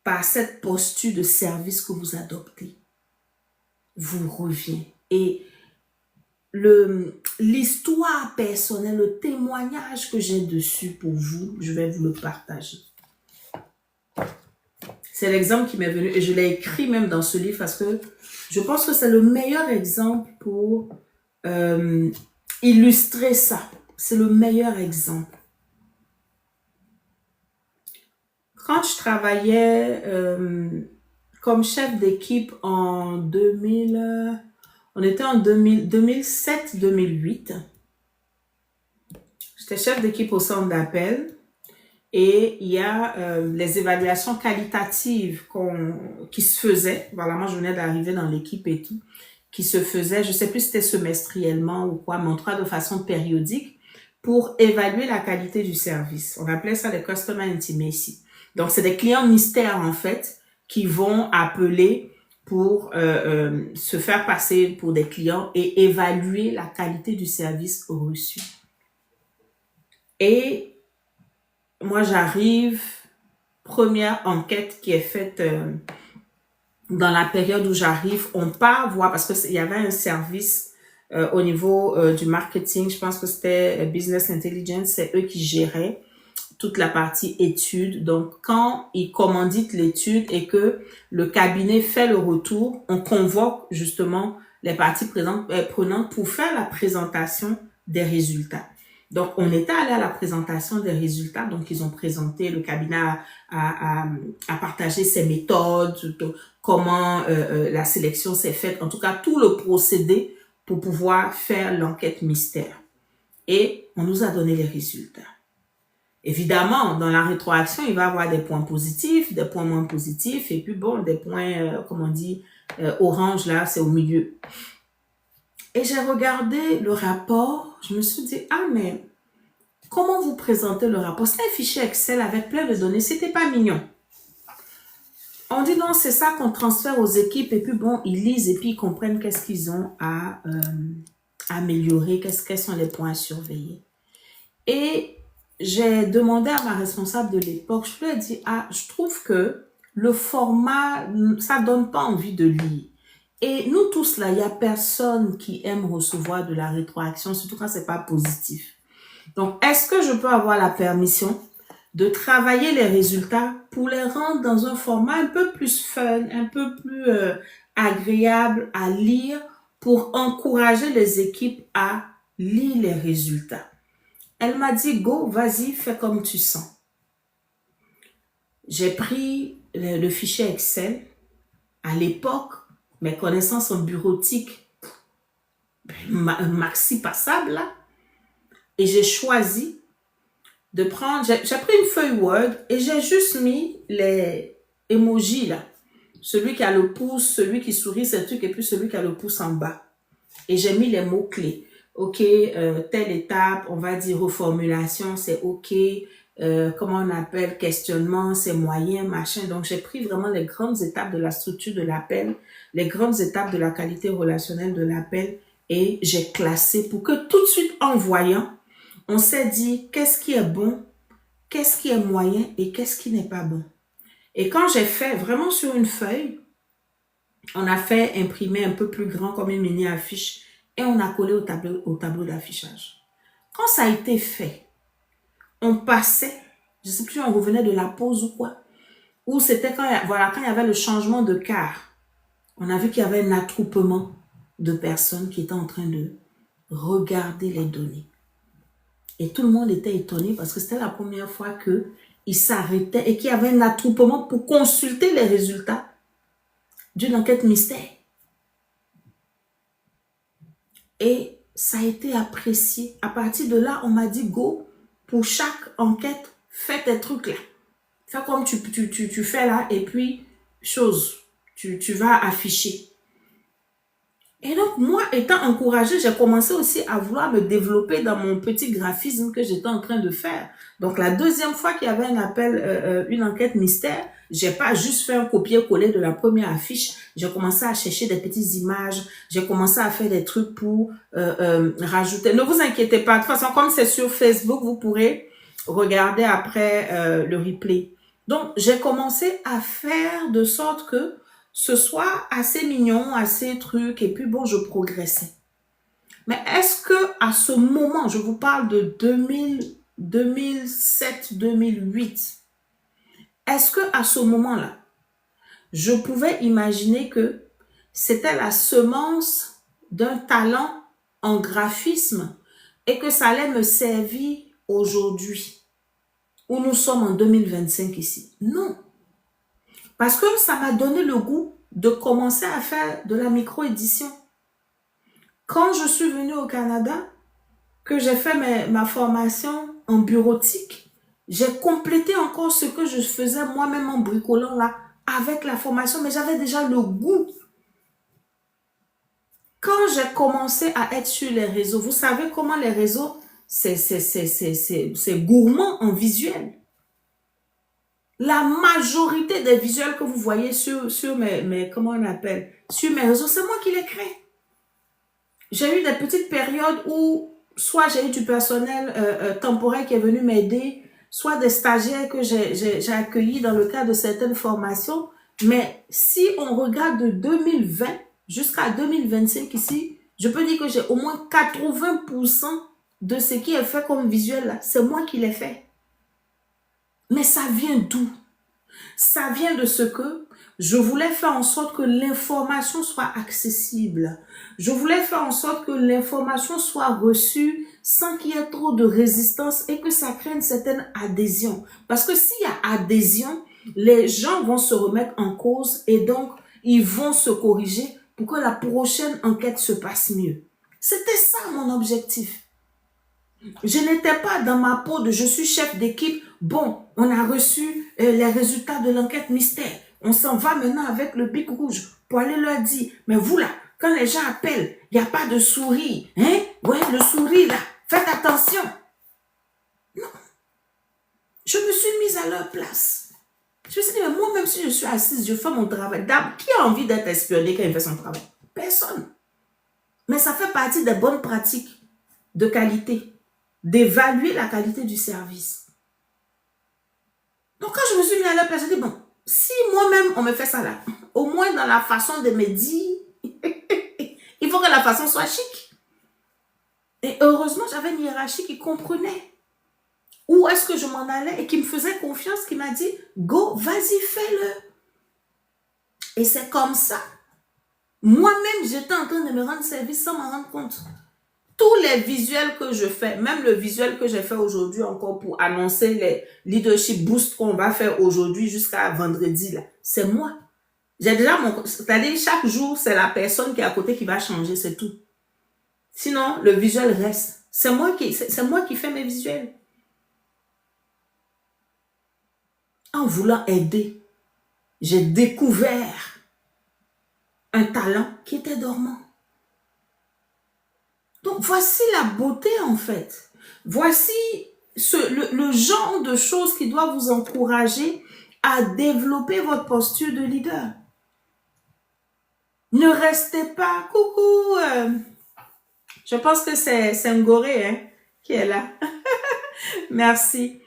par cette posture de service que vous adoptez, vous revient. Et l'histoire personnelle, le témoignage que j'ai dessus pour vous, je vais vous le partager. C'est l'exemple qui m'est venu et je l'ai écrit même dans ce livre parce que je pense que c'est le meilleur exemple pour illustrer ça. C'est le meilleur exemple. Quand je travaillais comme chef d'équipe en 2000, on était en 2007-2008. J'étais chef d'équipe au centre d'appel. Et il y a les évaluations qualitatives qui se faisaient. Voilà, moi, je venais d'arriver dans l'équipe et tout. Qui se faisaient, je ne sais plus si c'était semestriellement ou quoi, mais en tout cas de façon périodique pour évaluer la qualité du service. On appelait ça le Customer Intimacy. Donc, c'est des clients mystères, en fait, qui vont appeler pour se faire passer pour des clients et évaluer la qualité du service reçu. Et moi, j'arrive, première enquête qui est faite dans la période où j'arrive, on part voir, parce qu'il y avait un service au niveau du marketing, je pense que c'était Business Intelligence, c'est eux qui géraient toute la partie études. Donc, quand ils commanditent l'étude et que le cabinet fait le retour, on convoque justement les parties prenantes pour faire la présentation des résultats. Donc, on était allé à la présentation des résultats. Donc, ils ont présenté, le cabinet a partagé ses méthodes, comment la sélection s'est faite. En tout cas, tout le procédé pour pouvoir faire l'enquête mystère. Et on nous a donné les résultats. Évidemment, dans la rétroaction, il va y avoir des points positifs, des points moins positifs. Et puis, bon, des points, comme on dit, orange, là, c'est au milieu. Et j'ai regardé le rapport, je me suis dit, ah mais comment vous présentez le rapport? C'était un fichier Excel avec plein de données, c'était pas mignon. On dit non, c'est ça qu'on transfère aux équipes et puis bon, ils lisent et puis ils comprennent qu'est-ce qu'ils ont à améliorer, quels sont les points à surveiller. Et j'ai demandé à ma responsable de l'époque, je lui ai dit, ah, je trouve que le format, ça donne pas envie de lire. Et nous tous là, il n'y a personne qui aime recevoir de la rétroaction, surtout quand c'est pas positif. Donc, est-ce que je peux avoir la permission de travailler les résultats pour les rendre dans un format un peu plus fun, un peu plus agréable à lire pour encourager les équipes à lire les résultats? Elle m'a dit, go, vas-y, fais comme tu sens. J'ai pris le fichier Excel. À l'époque, mes connaissances en bureautique, maxi passable là, et j'ai choisi de prendre, j'ai pris une feuille Word et j'ai juste mis les emojis là. Celui qui a le pouce, celui qui sourit, c'est le truc, et puis celui qui a le pouce en bas. Et j'ai mis les mots-clés. OK, telle étape, on va dire reformulation, c'est OK. Comment on appelle, questionnement, c'est moyen, machin. Donc, j'ai pris vraiment les grandes étapes de la structure de l'appel, les grandes étapes de la qualité relationnelle de l'appel et j'ai classé pour que tout de suite, en voyant, on s'est dit qu'est-ce qui est bon, qu'est-ce qui est moyen et qu'est-ce qui n'est pas bon. Et quand j'ai fait vraiment sur une feuille, on a fait imprimer un peu plus grand comme une mini-affiche et on a collé au tableau d'affichage. Quand ça a été fait, on passait, je ne sais plus, on revenait de la pause ou quoi, ou c'était quand il y avait le changement de quart. On a vu qu'il y avait un attroupement de personnes qui étaient en train de regarder les données. Et tout le monde était étonné parce que c'était la première fois qu'ils s'arrêtaient et qu'il y avait un attroupement pour consulter les résultats d'une enquête mystère. Et ça a été apprécié. À partir de là, on m'a dit, go, pour chaque enquête, fais tes trucs là. Fais comme tu fais là et puis, tu vas afficher. Et donc, moi, étant encouragée, j'ai commencé aussi à vouloir me développer dans mon petit graphisme que j'étais en train de faire. Donc, la deuxième fois qu'il y avait un appel, une enquête mystère, j'ai pas juste fait un copier-coller de la première affiche. J'ai commencé à chercher des petites images. J'ai commencé à faire des trucs pour rajouter. Ne vous inquiétez pas. De toute façon, comme c'est sur Facebook, vous pourrez regarder après le replay. Donc, j'ai commencé à faire de sorte que ce soit assez mignon, assez truc, et puis bon, je progressais. Mais est-ce que à ce moment, je vous parle de 2007, 2008, est-ce que à ce moment-là, je pouvais imaginer que c'était la semence d'un talent en graphisme et que ça allait me servir aujourd'hui, où nous sommes en 2025 ici? Non. Parce que ça m'a donné le goût de commencer à faire de la micro-édition. Quand je suis venue au Canada, que j'ai fait ma formation en bureautique, j'ai complété encore ce que je faisais moi-même en bricolant là, avec la formation, mais j'avais déjà le goût. Quand j'ai commencé à être sur les réseaux, vous savez comment les réseaux, c'est gourmand en visuel. La majorité des visuels que vous voyez sur comment on appelle, sur mes réseaux, c'est moi qui les crée. J'ai eu des petites périodes où soit j'ai eu du personnel temporaire qui est venu m'aider, soit des stagiaires que j'ai accueillis dans le cadre de certaines formations. Mais si on regarde de 2020 jusqu'à 2025 ici, je peux dire que j'ai au moins 80% de ce qui est fait comme visuel là, c'est moi qui l'ai fait. Mais ça vient d'où? Ça vient de ce que je voulais faire en sorte que l'information soit accessible. Je voulais faire en sorte que l'information soit reçue sans qu'il y ait trop de résistance et que ça crée une certaine adhésion. Parce que s'il y a adhésion, les gens vont se remettre en cause et donc ils vont se corriger pour que la prochaine enquête se passe mieux. C'était ça mon objectif. Je n'étais pas dans ma peau de je suis chef d'équipe. Bon, on a reçu les résultats de l'enquête mystère. On s'en va maintenant avec le bic rouge pour aller leur dire, mais vous là, quand les gens appellent, il n'y a pas de souris. Hein? Ouais, le souris là, faites attention. Non. Je me suis mise à leur place. Je me suis dit, mais moi-même, si je suis assise, je fais mon travail. Qui a envie d'être espionné quand il fait son travail? Personne. Mais ça fait partie des bonnes pratiques de qualité, d'évaluer la qualité du service. Donc, quand je me suis mis à la place, je dis, bon, si moi-même, on me fait ça là, au moins dans la façon de me dire, il faut que la façon soit chic. Et heureusement, j'avais une hiérarchie qui comprenait où est-ce que je m'en allais et qui me faisait confiance, qui m'a dit, go, vas-y, fais-le. Et c'est comme ça. Moi-même, j'étais en train de me rendre service sans m'en rendre compte. Tous les visuels que je fais, même le visuel que j'ai fait aujourd'hui encore pour annoncer les leadership boosts qu'on va faire aujourd'hui jusqu'à vendredi, là, c'est moi. J'ai déjà mon... C'est-à-dire, chaque jour, c'est la personne qui est à côté qui va changer, c'est tout. Sinon, le visuel reste. C'est moi qui fais mes visuels. En voulant aider, j'ai découvert un talent qui était dormant. Donc, voici la beauté, en fait. Voici le genre de choses qui doit vous encourager à développer votre posture de leader. Ne restez pas... Coucou, je pense que c'est Ngoré hein, qui est là. Merci.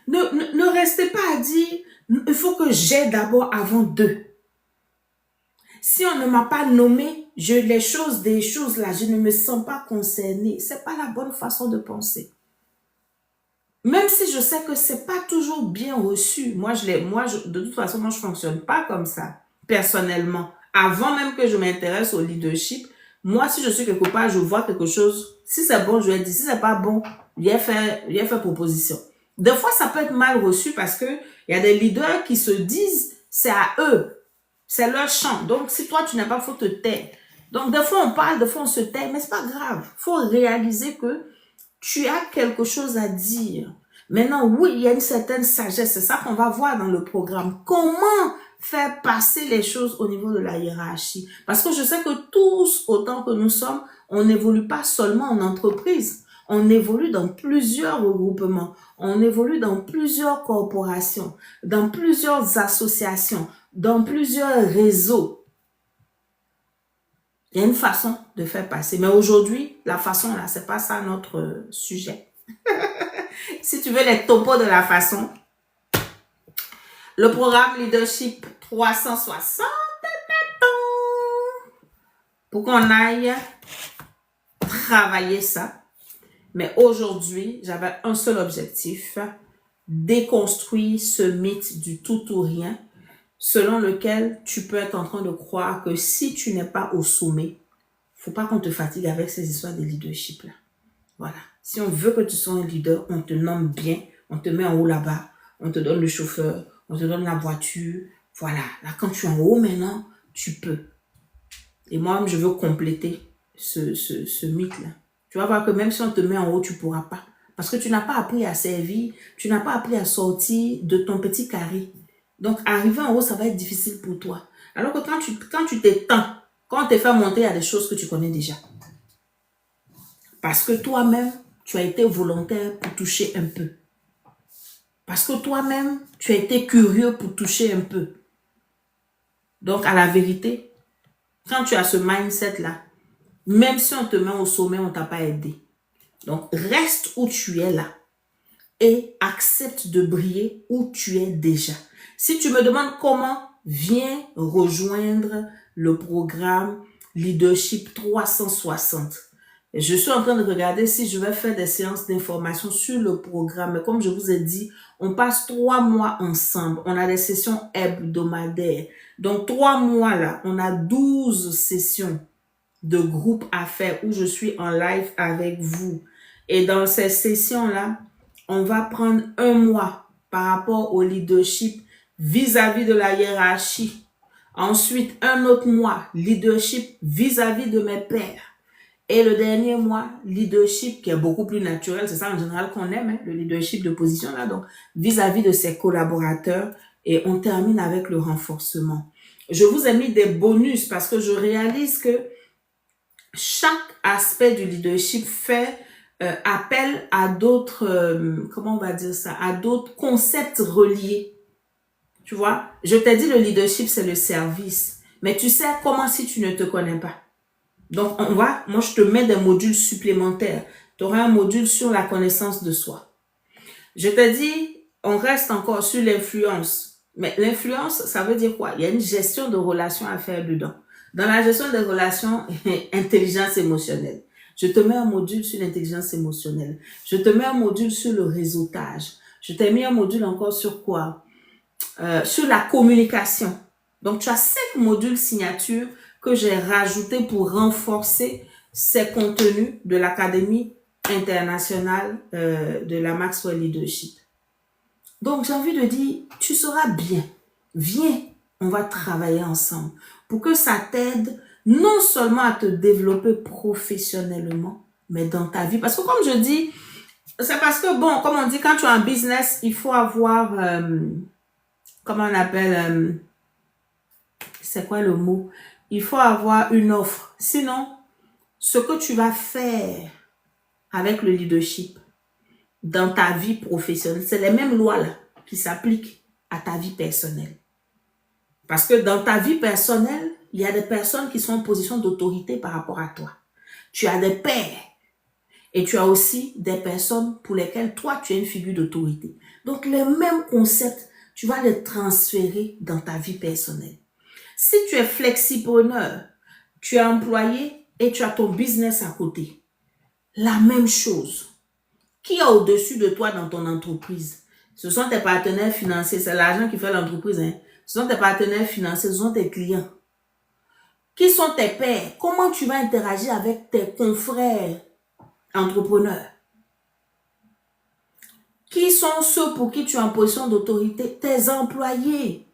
Ne restez pas à dire, il faut que j'aie d'abord avant d'eux. Si on ne m'a pas nommé, des choses là, je ne me sens pas concernée. C'est pas la bonne façon de penser. Même si je sais que c'est pas toujours bien reçu. De toute façon, moi, je fonctionne pas comme ça, personnellement. Avant même que je m'intéresse au leadership, moi, si je suis quelque part, je vois quelque chose. Si c'est bon, je vais dire. Si c'est pas bon, viens faire proposition. Des fois, ça peut être mal reçu parce que il y a des leaders qui se disent, c'est à eux. C'est leur champ. Donc, si toi, tu n'as pas, faut te taire. Donc, des fois, on parle, des fois, on se tait, mais c'est pas grave. Faut réaliser que tu as quelque chose à dire. Maintenant, oui, il y a une certaine sagesse. C'est ça qu'on va voir dans le programme. Comment faire passer les choses au niveau de la hiérarchie? Parce que je sais que tous, autant que nous sommes, on n'évolue pas seulement en entreprise. On évolue dans plusieurs regroupements. On évolue dans plusieurs corporations, dans plusieurs associations, dans plusieurs réseaux. Il y a une façon de faire passer. Mais aujourd'hui, la façon là, c'est pas ça notre sujet. Si tu veux les topos de la façon, le programme Leadership 360, pour qu'on aille travailler ça. Mais aujourd'hui, j'avais un seul objectif, déconstruire ce mythe du tout ou rien, selon lequel tu peux être en train de croire que si tu n'es pas au sommet, faut pas qu'on te fatigue avec ces histoires de leadership là. Voilà. Si on veut que tu sois un leader, on te nomme bien, on te met en haut là-bas, on te donne le chauffeur, on te donne la voiture. Voilà. Là, quand tu es en haut maintenant, tu peux. Et moi, je veux compléter ce mythe-là. Tu vas voir que même si on te met en haut, tu ne pourras pas. Parce que tu n'as pas appris à servir, tu n'as pas appris à sortir de ton petit carré. Donc, arriver en haut, ça va être difficile pour toi. Alors que quand tu t'étends, quand on te fait monter, il y a des choses que tu connais déjà. Parce que toi-même, tu as été volontaire pour toucher un peu. Parce que toi-même, tu as été curieux pour toucher un peu. Donc, à la vérité, quand tu as ce mindset-là, même si on te met au sommet, on ne t'a pas aidé. Donc, reste où tu es là et accepte de briller où tu es déjà. Si tu me demandes comment, viens rejoindre le programme Leadership 360. Je suis en train de regarder si je vais faire des séances d'information sur le programme. Mais comme je vous ai dit, on passe 3 mois ensemble. On a des sessions hebdomadaires. Donc, 3 mois là, on a 12 sessions de groupe à faire où je suis en live avec vous. Et dans ces sessions-là, on va prendre 1 mois par rapport au leadership vis-à-vis de la hiérarchie. Ensuite, un autre mois, leadership vis-à-vis de mes pairs. Et le dernier mois, leadership qui est beaucoup plus naturel, c'est ça en général qu'on aime, hein, le leadership de position là, donc vis-à-vis de ses collaborateurs. Et on termine avec le renforcement. Je vous ai mis des bonus parce que je réalise que chaque aspect du leadership fait appel à d'autres, comment on va dire ça, à d'autres concepts reliés. Tu vois, je t'ai dit le leadership, c'est le service. Mais tu sais comment si tu ne te connais pas. Donc, moi, je te mets des modules supplémentaires. Tu auras un module sur la connaissance de soi. Je te dis, on reste encore sur l'influence. Mais l'influence, ça veut dire quoi? Il y a une gestion de relations à faire dedans. Dans la gestion des relations, intelligence émotionnelle. Je te mets un module sur l'intelligence émotionnelle. Je te mets un module sur le réseautage. Je t'ai mis un module encore sur quoi? Sur la communication. Donc, tu as 5 modules signatures que j'ai rajoutés pour renforcer ces contenus de l'Académie internationale de la Maxwell Leadership. Donc, j'ai envie de dire, tu seras bien. Viens, on va travailler ensemble pour que ça t'aide non seulement à te développer professionnellement, mais dans ta vie. Parce que comme je dis, c'est parce que, bon, comme on dit, quand tu as un business, il faut avoir, comment on appelle, c'est quoi le mot? Il faut avoir une offre. Sinon, ce que tu vas faire avec le leadership dans ta vie professionnelle, c'est les mêmes lois là qui s'appliquent à ta vie personnelle. Parce que dans ta vie personnelle, il y a des personnes qui sont en position d'autorité par rapport à toi. Tu as des pairs et tu as aussi des personnes pour lesquelles toi, tu es une figure d'autorité. Donc, les mêmes concepts, tu vas les transférer dans ta vie personnelle. Si tu es flexipreneur, tu es employé et tu as ton business à côté, la même chose. Qui est au-dessus de toi dans ton entreprise? Ce sont tes partenaires financiers, c'est l'argent qui fait l'entreprise. Hein? Ce sont tes partenaires financiers, ce sont tes clients. Qui sont tes pairs? Comment tu vas interagir avec tes confrères entrepreneurs? Qui sont ceux pour qui tu es en position d'autorité? Tes employés,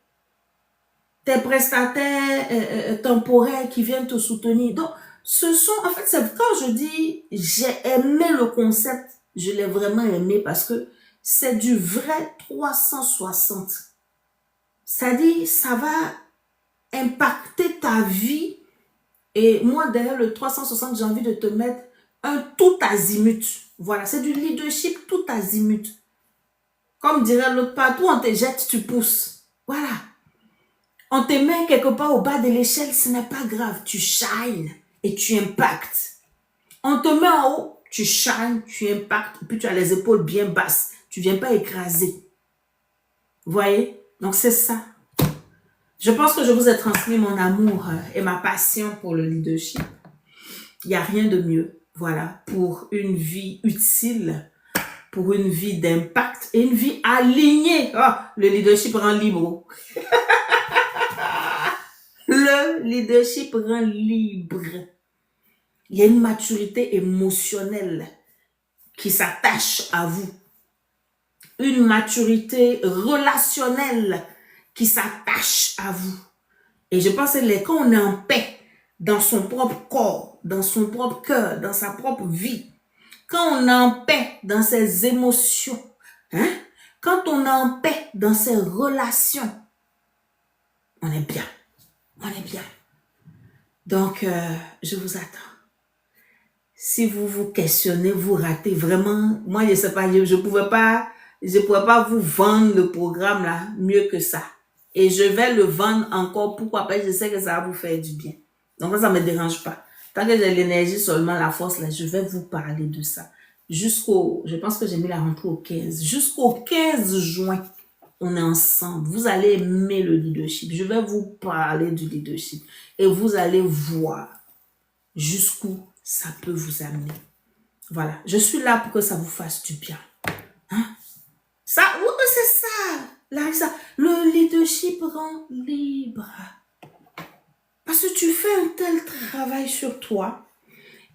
tes prestataires temporaires qui viennent te soutenir. Donc, ce sont, en fait, c'est quand je dis j'ai aimé le concept, je l'ai vraiment aimé parce que c'est du vrai 360. C'est-à-dire, ça va impacter ta vie. Et moi, derrière le 360, j'ai envie de te mettre un tout azimut. Voilà, c'est du leadership tout azimut. Comme dirait l'autre, partout on te jette, tu pousses. Voilà. On te met quelque part au bas de l'échelle, ce n'est pas grave. Tu shines et tu impactes. On te met en haut, tu shines, tu impactes, puis tu as les épaules bien basses. Tu ne viens pas écraser. Vous voyez? Donc, c'est ça. Je pense que je vous ai transmis mon amour et ma passion pour le leadership. Il n'y a rien de mieux, voilà, pour une vie utile, pour une vie d'impact et une vie alignée. Oh, le leadership rend libre. Le leadership rend libre. Il y a une maturité émotionnelle qui s'attache à vous. Une maturité relationnelle qui s'attache à vous. Et je pense que quand on est en paix dans son propre corps, dans son propre cœur, dans sa propre vie, quand on est en paix dans ses émotions, hein, quand on est en paix dans ses relations, on est bien. On est bien. Donc, je vous attends. Si vous vous questionnez, vous ratez vraiment. Moi, je ne sais pas, je pourrais pas vous vendre le programme là mieux que ça. Et je vais le vendre encore. Pourquoi pas? Je sais que ça va vous faire du bien. Donc, ça ne me dérange pas. Tant que j'ai l'énergie, seulement la force là, je vais vous parler de ça. Je pense que j'ai mis la rentrée au 15. Jusqu'au 15 juin, on est ensemble. Vous allez aimer le leadership. Je vais vous parler du leadership. Et vous allez voir jusqu'où ça peut vous amener. Voilà. Je suis là pour que ça vous fasse du bien. Hein? Ça, oui, c'est ça. Là, ça. Le leadership rend libre. Parce que tu fais un tel travail sur toi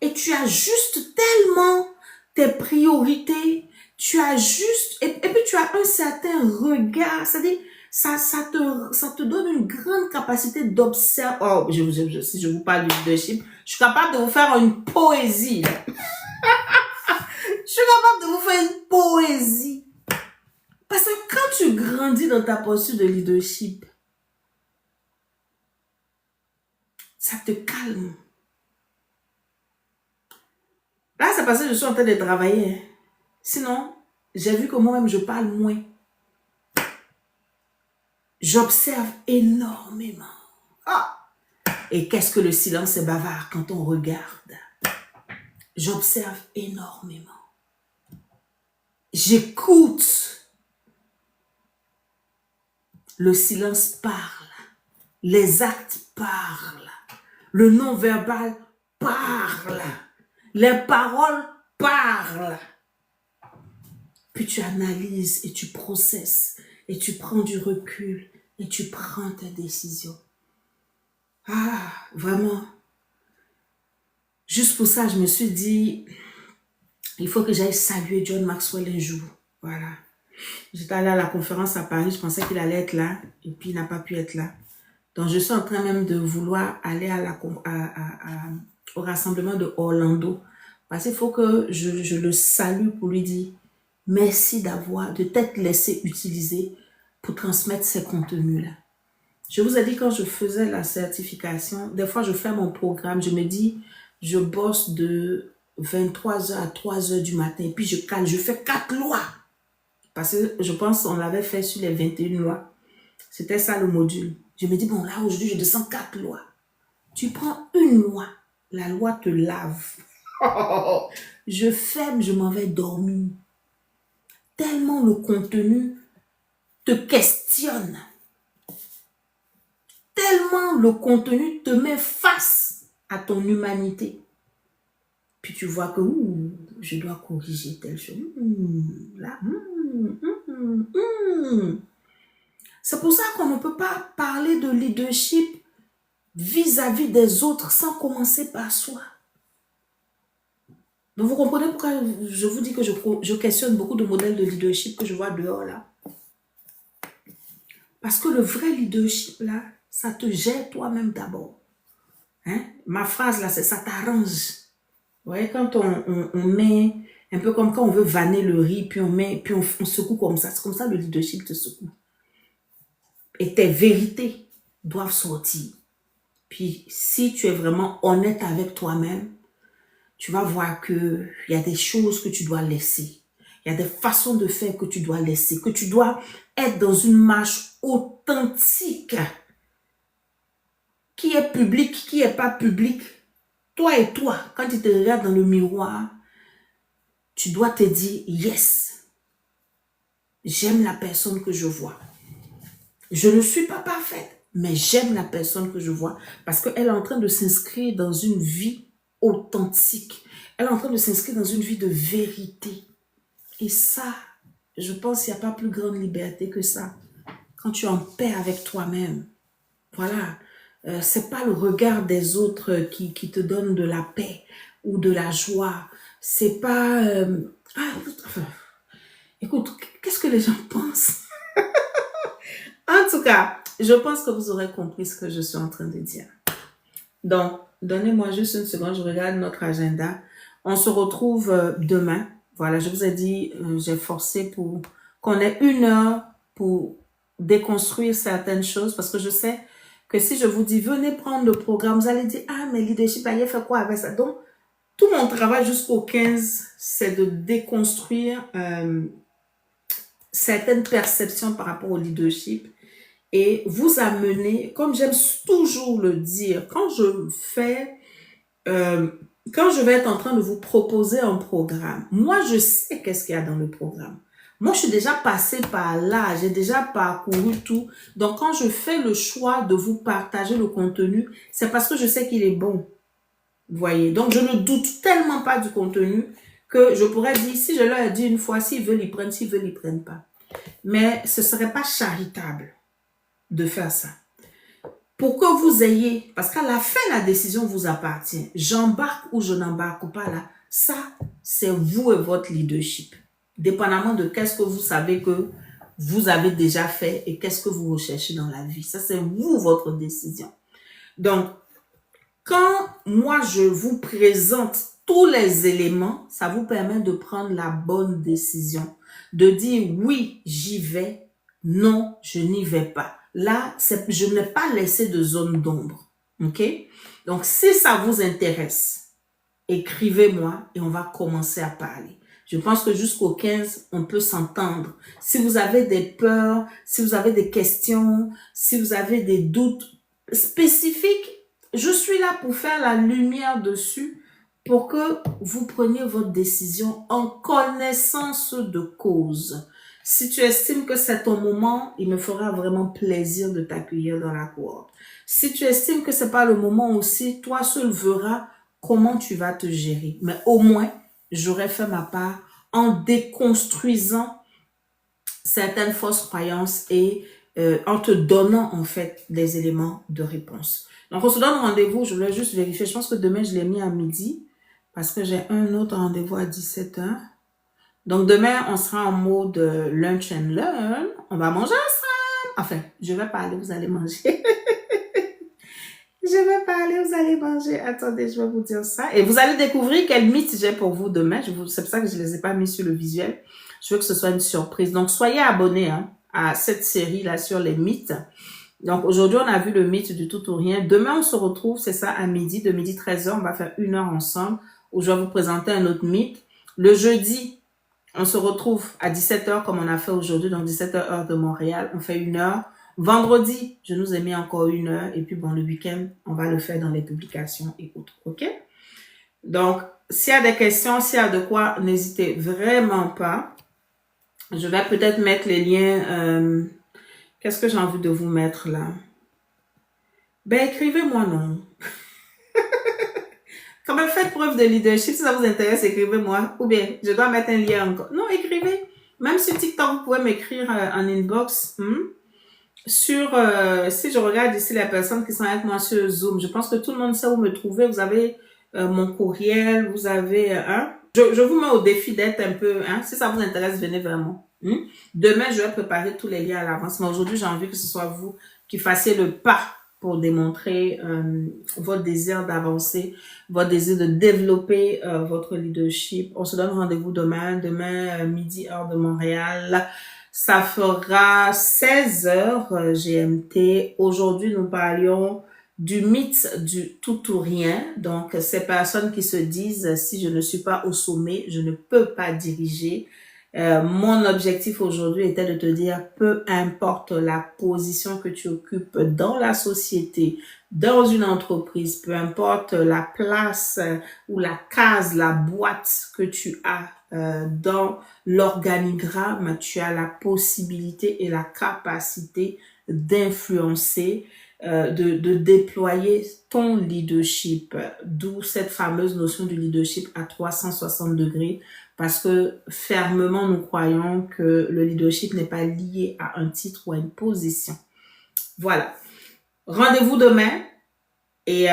et tu ajustes tellement tes priorités. Tu ajustes et puis tu as un certain regard. C'est-à-dire, ça te donne une grande capacité d'observer. Oh, si je vous parle du leadership, je suis capable de vous faire une poésie. Je suis capable de vous faire une poésie. Parce que quand tu grandis dans ta posture de leadership, ça te calme. Là, c'est parce que je suis en train de travailler. Sinon, j'ai vu que moi-même, je parle moins. J'observe énormément. Ah! Et qu'est-ce que le silence est bavard quand on regarde? J'observe énormément. J'écoute. Le silence parle. Les actes parlent. Le non-verbal parle. Les paroles parlent. Puis tu analyses et tu processes et tu prends du recul et tu prends ta décision. Ah, vraiment. Juste pour ça, je me suis dit, il faut que j'aille saluer John Maxwell un jour. Voilà. J'étais allée à la conférence à Paris, je pensais qu'il allait être là et puis il n'a pas pu être là. Donc, je suis en train même de vouloir aller au rassemblement de Orlando. Parce qu'il faut que je le salue pour lui dire merci de t'être laissé utiliser pour transmettre ces contenus-là. Je vous ai dit, quand je faisais la certification, des fois, je fais mon programme, je me dis, je bosse de 23h à 3h du matin, et puis je fais 4 lois. Parce que je pense qu'on l'avait fait sur les 21 lois. C'était ça le module. Je me dis, bon, là, aujourd'hui, je descends 4 lois. Tu prends une loi, la loi te lave. Je ferme, je m'en vais dormir. Tellement le contenu te questionne. Tellement le contenu te met face à ton humanité. Puis tu vois que je dois corriger telle chose. Là, C'est pour ça qu'on ne peut pas parler de leadership vis-à-vis des autres sans commencer par soi. Donc vous comprenez pourquoi je vous dis que je questionne beaucoup de modèles de leadership que je vois dehors là. Parce que le vrai leadership là, ça te gère toi-même d'abord. Hein? Ma phrase là, c'est ça t'arrange. Vous voyez, quand on met, un peu comme quand on veut vanner le riz, puis on secoue comme ça. C'est comme ça le leadership te secoue. Et tes vérités doivent sortir. Puis si tu es vraiment honnête avec toi-même, tu vas voir qu'il y a des choses que tu dois laisser. Il y a des façons de faire que tu dois laisser. Que tu dois être dans une marche authentique. Qui est public, qui n'est pas public. Toi et toi, quand tu te regardes dans le miroir, tu dois te dire, yes, j'aime la personne que je vois. Je ne suis pas parfaite, mais j'aime la personne que je vois parce qu'elle est en train de s'inscrire dans une vie authentique. Elle est en train de s'inscrire dans une vie de vérité. Et ça, je pense qu'il n'y a pas plus grande liberté que ça. Quand tu es en paix avec toi-même. Voilà. C'est pas le regard des autres qui te donne de la paix ou de la joie. C'est pas... écoute, qu'est-ce que les gens pensent? En tout cas, je pense que vous aurez compris ce que je suis en train de dire. Donc, donnez-moi juste une seconde, je regarde notre agenda. On se retrouve demain. Voilà, je vous ai dit, j'ai forcé pour qu'on ait 1 heure pour déconstruire certaines choses parce que je sais que si je vous dis, venez prendre le programme, vous allez dire, ah, mais leadership, il fait quoi avec ça? Donc, tout mon travail jusqu'au 15, c'est de déconstruire certaines perceptions par rapport au leadership et vous amener, comme j'aime toujours le dire, quand je vais être en train de vous proposer un programme, moi, je sais qu'est-ce qu'il y a dans le programme. Moi, je suis déjà passée par là, j'ai déjà parcouru tout. Donc, quand je fais le choix de vous partager le contenu, c'est parce que je sais qu'il est bon. Vous voyez? Donc, je ne doute tellement pas du contenu que je pourrais dire, si je leur ai dit une fois, s'ils veulent, ils prennent, s'ils veulent, ils prennent pas. Mais ce ne serait pas charitable de faire ça. Pour que vous ayez, parce qu'à la fin, la décision vous appartient. J'embarque ou je n'embarque pas là. Ça, c'est vous et votre leadership. Dépendamment de qu'est-ce que vous savez que vous avez déjà fait et qu'est-ce que vous recherchez dans la vie. Ça, c'est vous, votre décision. Donc, quand moi, je vous présente tous les éléments, ça vous permet de prendre la bonne décision. De dire oui, j'y vais, non, je n'y vais pas. Là, je n'ai pas laissé de zone d'ombre. OK? Donc, si ça vous intéresse, écrivez-moi et on va commencer à parler. Je pense que jusqu'au 15, on peut s'entendre. Si vous avez des peurs, si vous avez des questions, si vous avez des doutes spécifiques, je suis là pour faire la lumière dessus pour que vous preniez votre décision en connaissance de cause. Si tu estimes que c'est ton moment, il me fera vraiment plaisir de t'accueillir dans la cohorte. Si tu estimes que c'est pas le moment aussi, toi seul verras comment tu vas te gérer. Mais au moins, j'aurais fait ma part en déconstruisant certaines fausses croyances et en te donnant en fait des éléments de réponse. Donc, on se donne rendez-vous. Je voulais juste vérifier. Je pense que demain, je l'ai mis à midi parce que j'ai un autre rendez-vous à 17h. Donc, demain, on sera en mode lunch and learn. On va manger ensemble. Enfin, je vais pas aller, vous allez manger. Je vais pas aller, vous allez manger. Attendez, je vais vous dire ça. Et vous allez découvrir quel mythe j'ai pour vous demain. C'est pour ça que je les ai pas mis sur le visuel. Je veux que ce soit une surprise. Donc, soyez abonnés à cette série-là sur les mythes. Donc, aujourd'hui, on a vu le mythe du tout ou rien. Demain, on se retrouve, c'est ça, à midi. De midi 13h, on va faire 1 heure ensemble où je vais vous présenter un autre mythe. Le jeudi, on se retrouve à 17h comme on a fait aujourd'hui. Donc, 17h heure de Montréal. On fait 1 heure. Vendredi, je nous ai mis encore 1 heure. Et puis, bon, le week-end, on va le faire dans les publications et autres. OK? Donc, s'il y a des questions, s'il y a de quoi, n'hésitez vraiment pas. Je vais peut-être mettre les liens. Qu'est-ce que j'ai envie de vous mettre là? Ben, écrivez-moi non. Quand même, faites preuve de leadership. Si ça vous intéresse, écrivez-moi. Ou bien, je dois mettre un lien encore. Non, écrivez. Même sur TikTok, vous pouvez m'écrire en inbox. Sur, si je regarde ici les personnes qui sont avec moi sur Zoom, je pense que tout le monde sait où me trouver. Vous avez mon courriel, vous avez je vous mets au défi d'être un peu, si ça vous intéresse, venez vraiment. Demain, je vais préparer tous les liens à l'avance, mais aujourd'hui, j'ai envie que ce soit vous qui fassiez le pas pour démontrer votre désir d'avancer, votre désir de développer votre leadership. On se donne rendez-vous demain midi heure de Montréal. Ça fera 16h GMT. Aujourd'hui, nous parlions du mythe du tout ou rien. Donc, ces personnes qui se disent, si je ne suis pas au sommet, je ne peux pas diriger. Mon objectif aujourd'hui était de te dire, peu importe la position que tu occupes dans la société, dans une entreprise, peu importe la place ou la case, la boîte que tu as dans l'organigramme, tu as la possibilité et la capacité d'influencer, de déployer ton leadership, d'où cette fameuse notion du leadership à 360 degrés, parce que fermement nous croyons que le leadership n'est pas lié à un titre ou à une position. Voilà. Rendez-vous demain. Et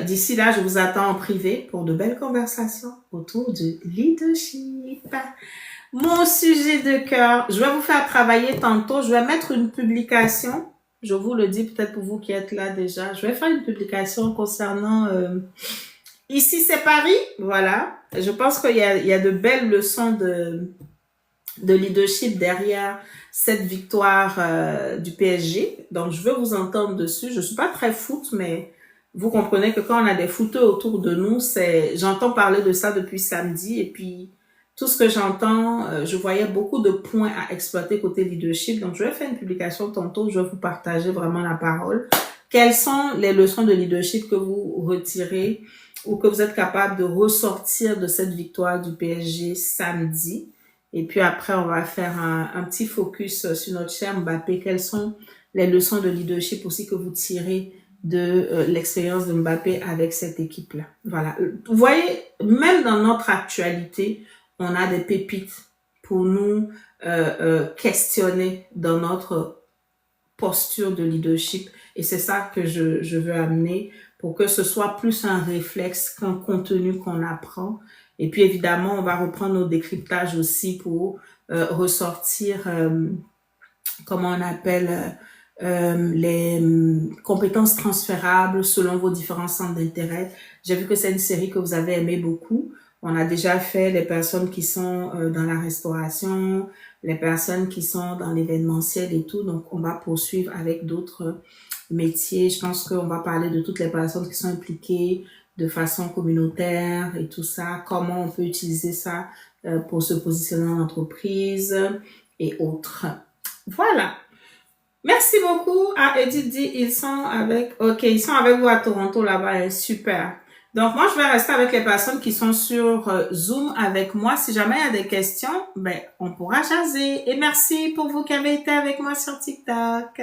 d'ici là, je vous attends en privé pour de belles conversations autour du leadership. Mon sujet de cœur, je vais vous faire travailler tantôt. Je vais mettre une publication. Je vous le dis peut-être pour vous qui êtes là déjà. Je vais faire une publication concernant... ici, c'est Paris. Voilà. Je pense qu'il y a de belles leçons de leadership derrière cette victoire du PSG. Donc, je veux vous entendre dessus. Je suis pas très foot, mais... Vous comprenez que quand on a des footeux autour de nous, j'entends parler de ça depuis samedi et puis tout ce que j'entends, je voyais beaucoup de points à exploiter côté leadership. Donc, je vais faire une publication tantôt, je vais vous partager vraiment la parole. Quelles sont les leçons de leadership que vous retirez ou que vous êtes capable de ressortir de cette victoire du PSG samedi? Et puis après, on va faire un petit focus sur notre cher Mbappé. Quelles sont les leçons de leadership aussi que vous tirez de l'expérience de Mbappé avec cette équipe-là. Voilà. Vous voyez, même dans notre actualité, on a des pépites pour nous questionner dans notre posture de leadership. Et c'est ça que je veux amener pour que ce soit plus un réflexe qu'un contenu qu'on apprend. Et puis évidemment, on va reprendre nos décryptages aussi pour ressortir, comment on appelle... les compétences transférables selon vos différents centres d'intérêt. J'ai vu que c'est une série que vous avez aimé beaucoup. On a déjà fait les personnes qui sont dans la restauration, les personnes qui sont dans l'événementiel et tout. Donc, on va poursuivre avec d'autres métiers. Je pense qu'on va parler de toutes les personnes qui sont impliquées de façon communautaire et tout ça, comment on peut utiliser ça pour se positionner en entreprise et autres. Voilà. Merci beaucoup. Ah, Edith dit, ils sont avec vous à Toronto là-bas. Super. Donc, moi, je vais rester avec les personnes qui sont sur Zoom avec moi. Si jamais il y a des questions, ben, on pourra jaser. Et merci pour vous qui avez été avec moi sur TikTok.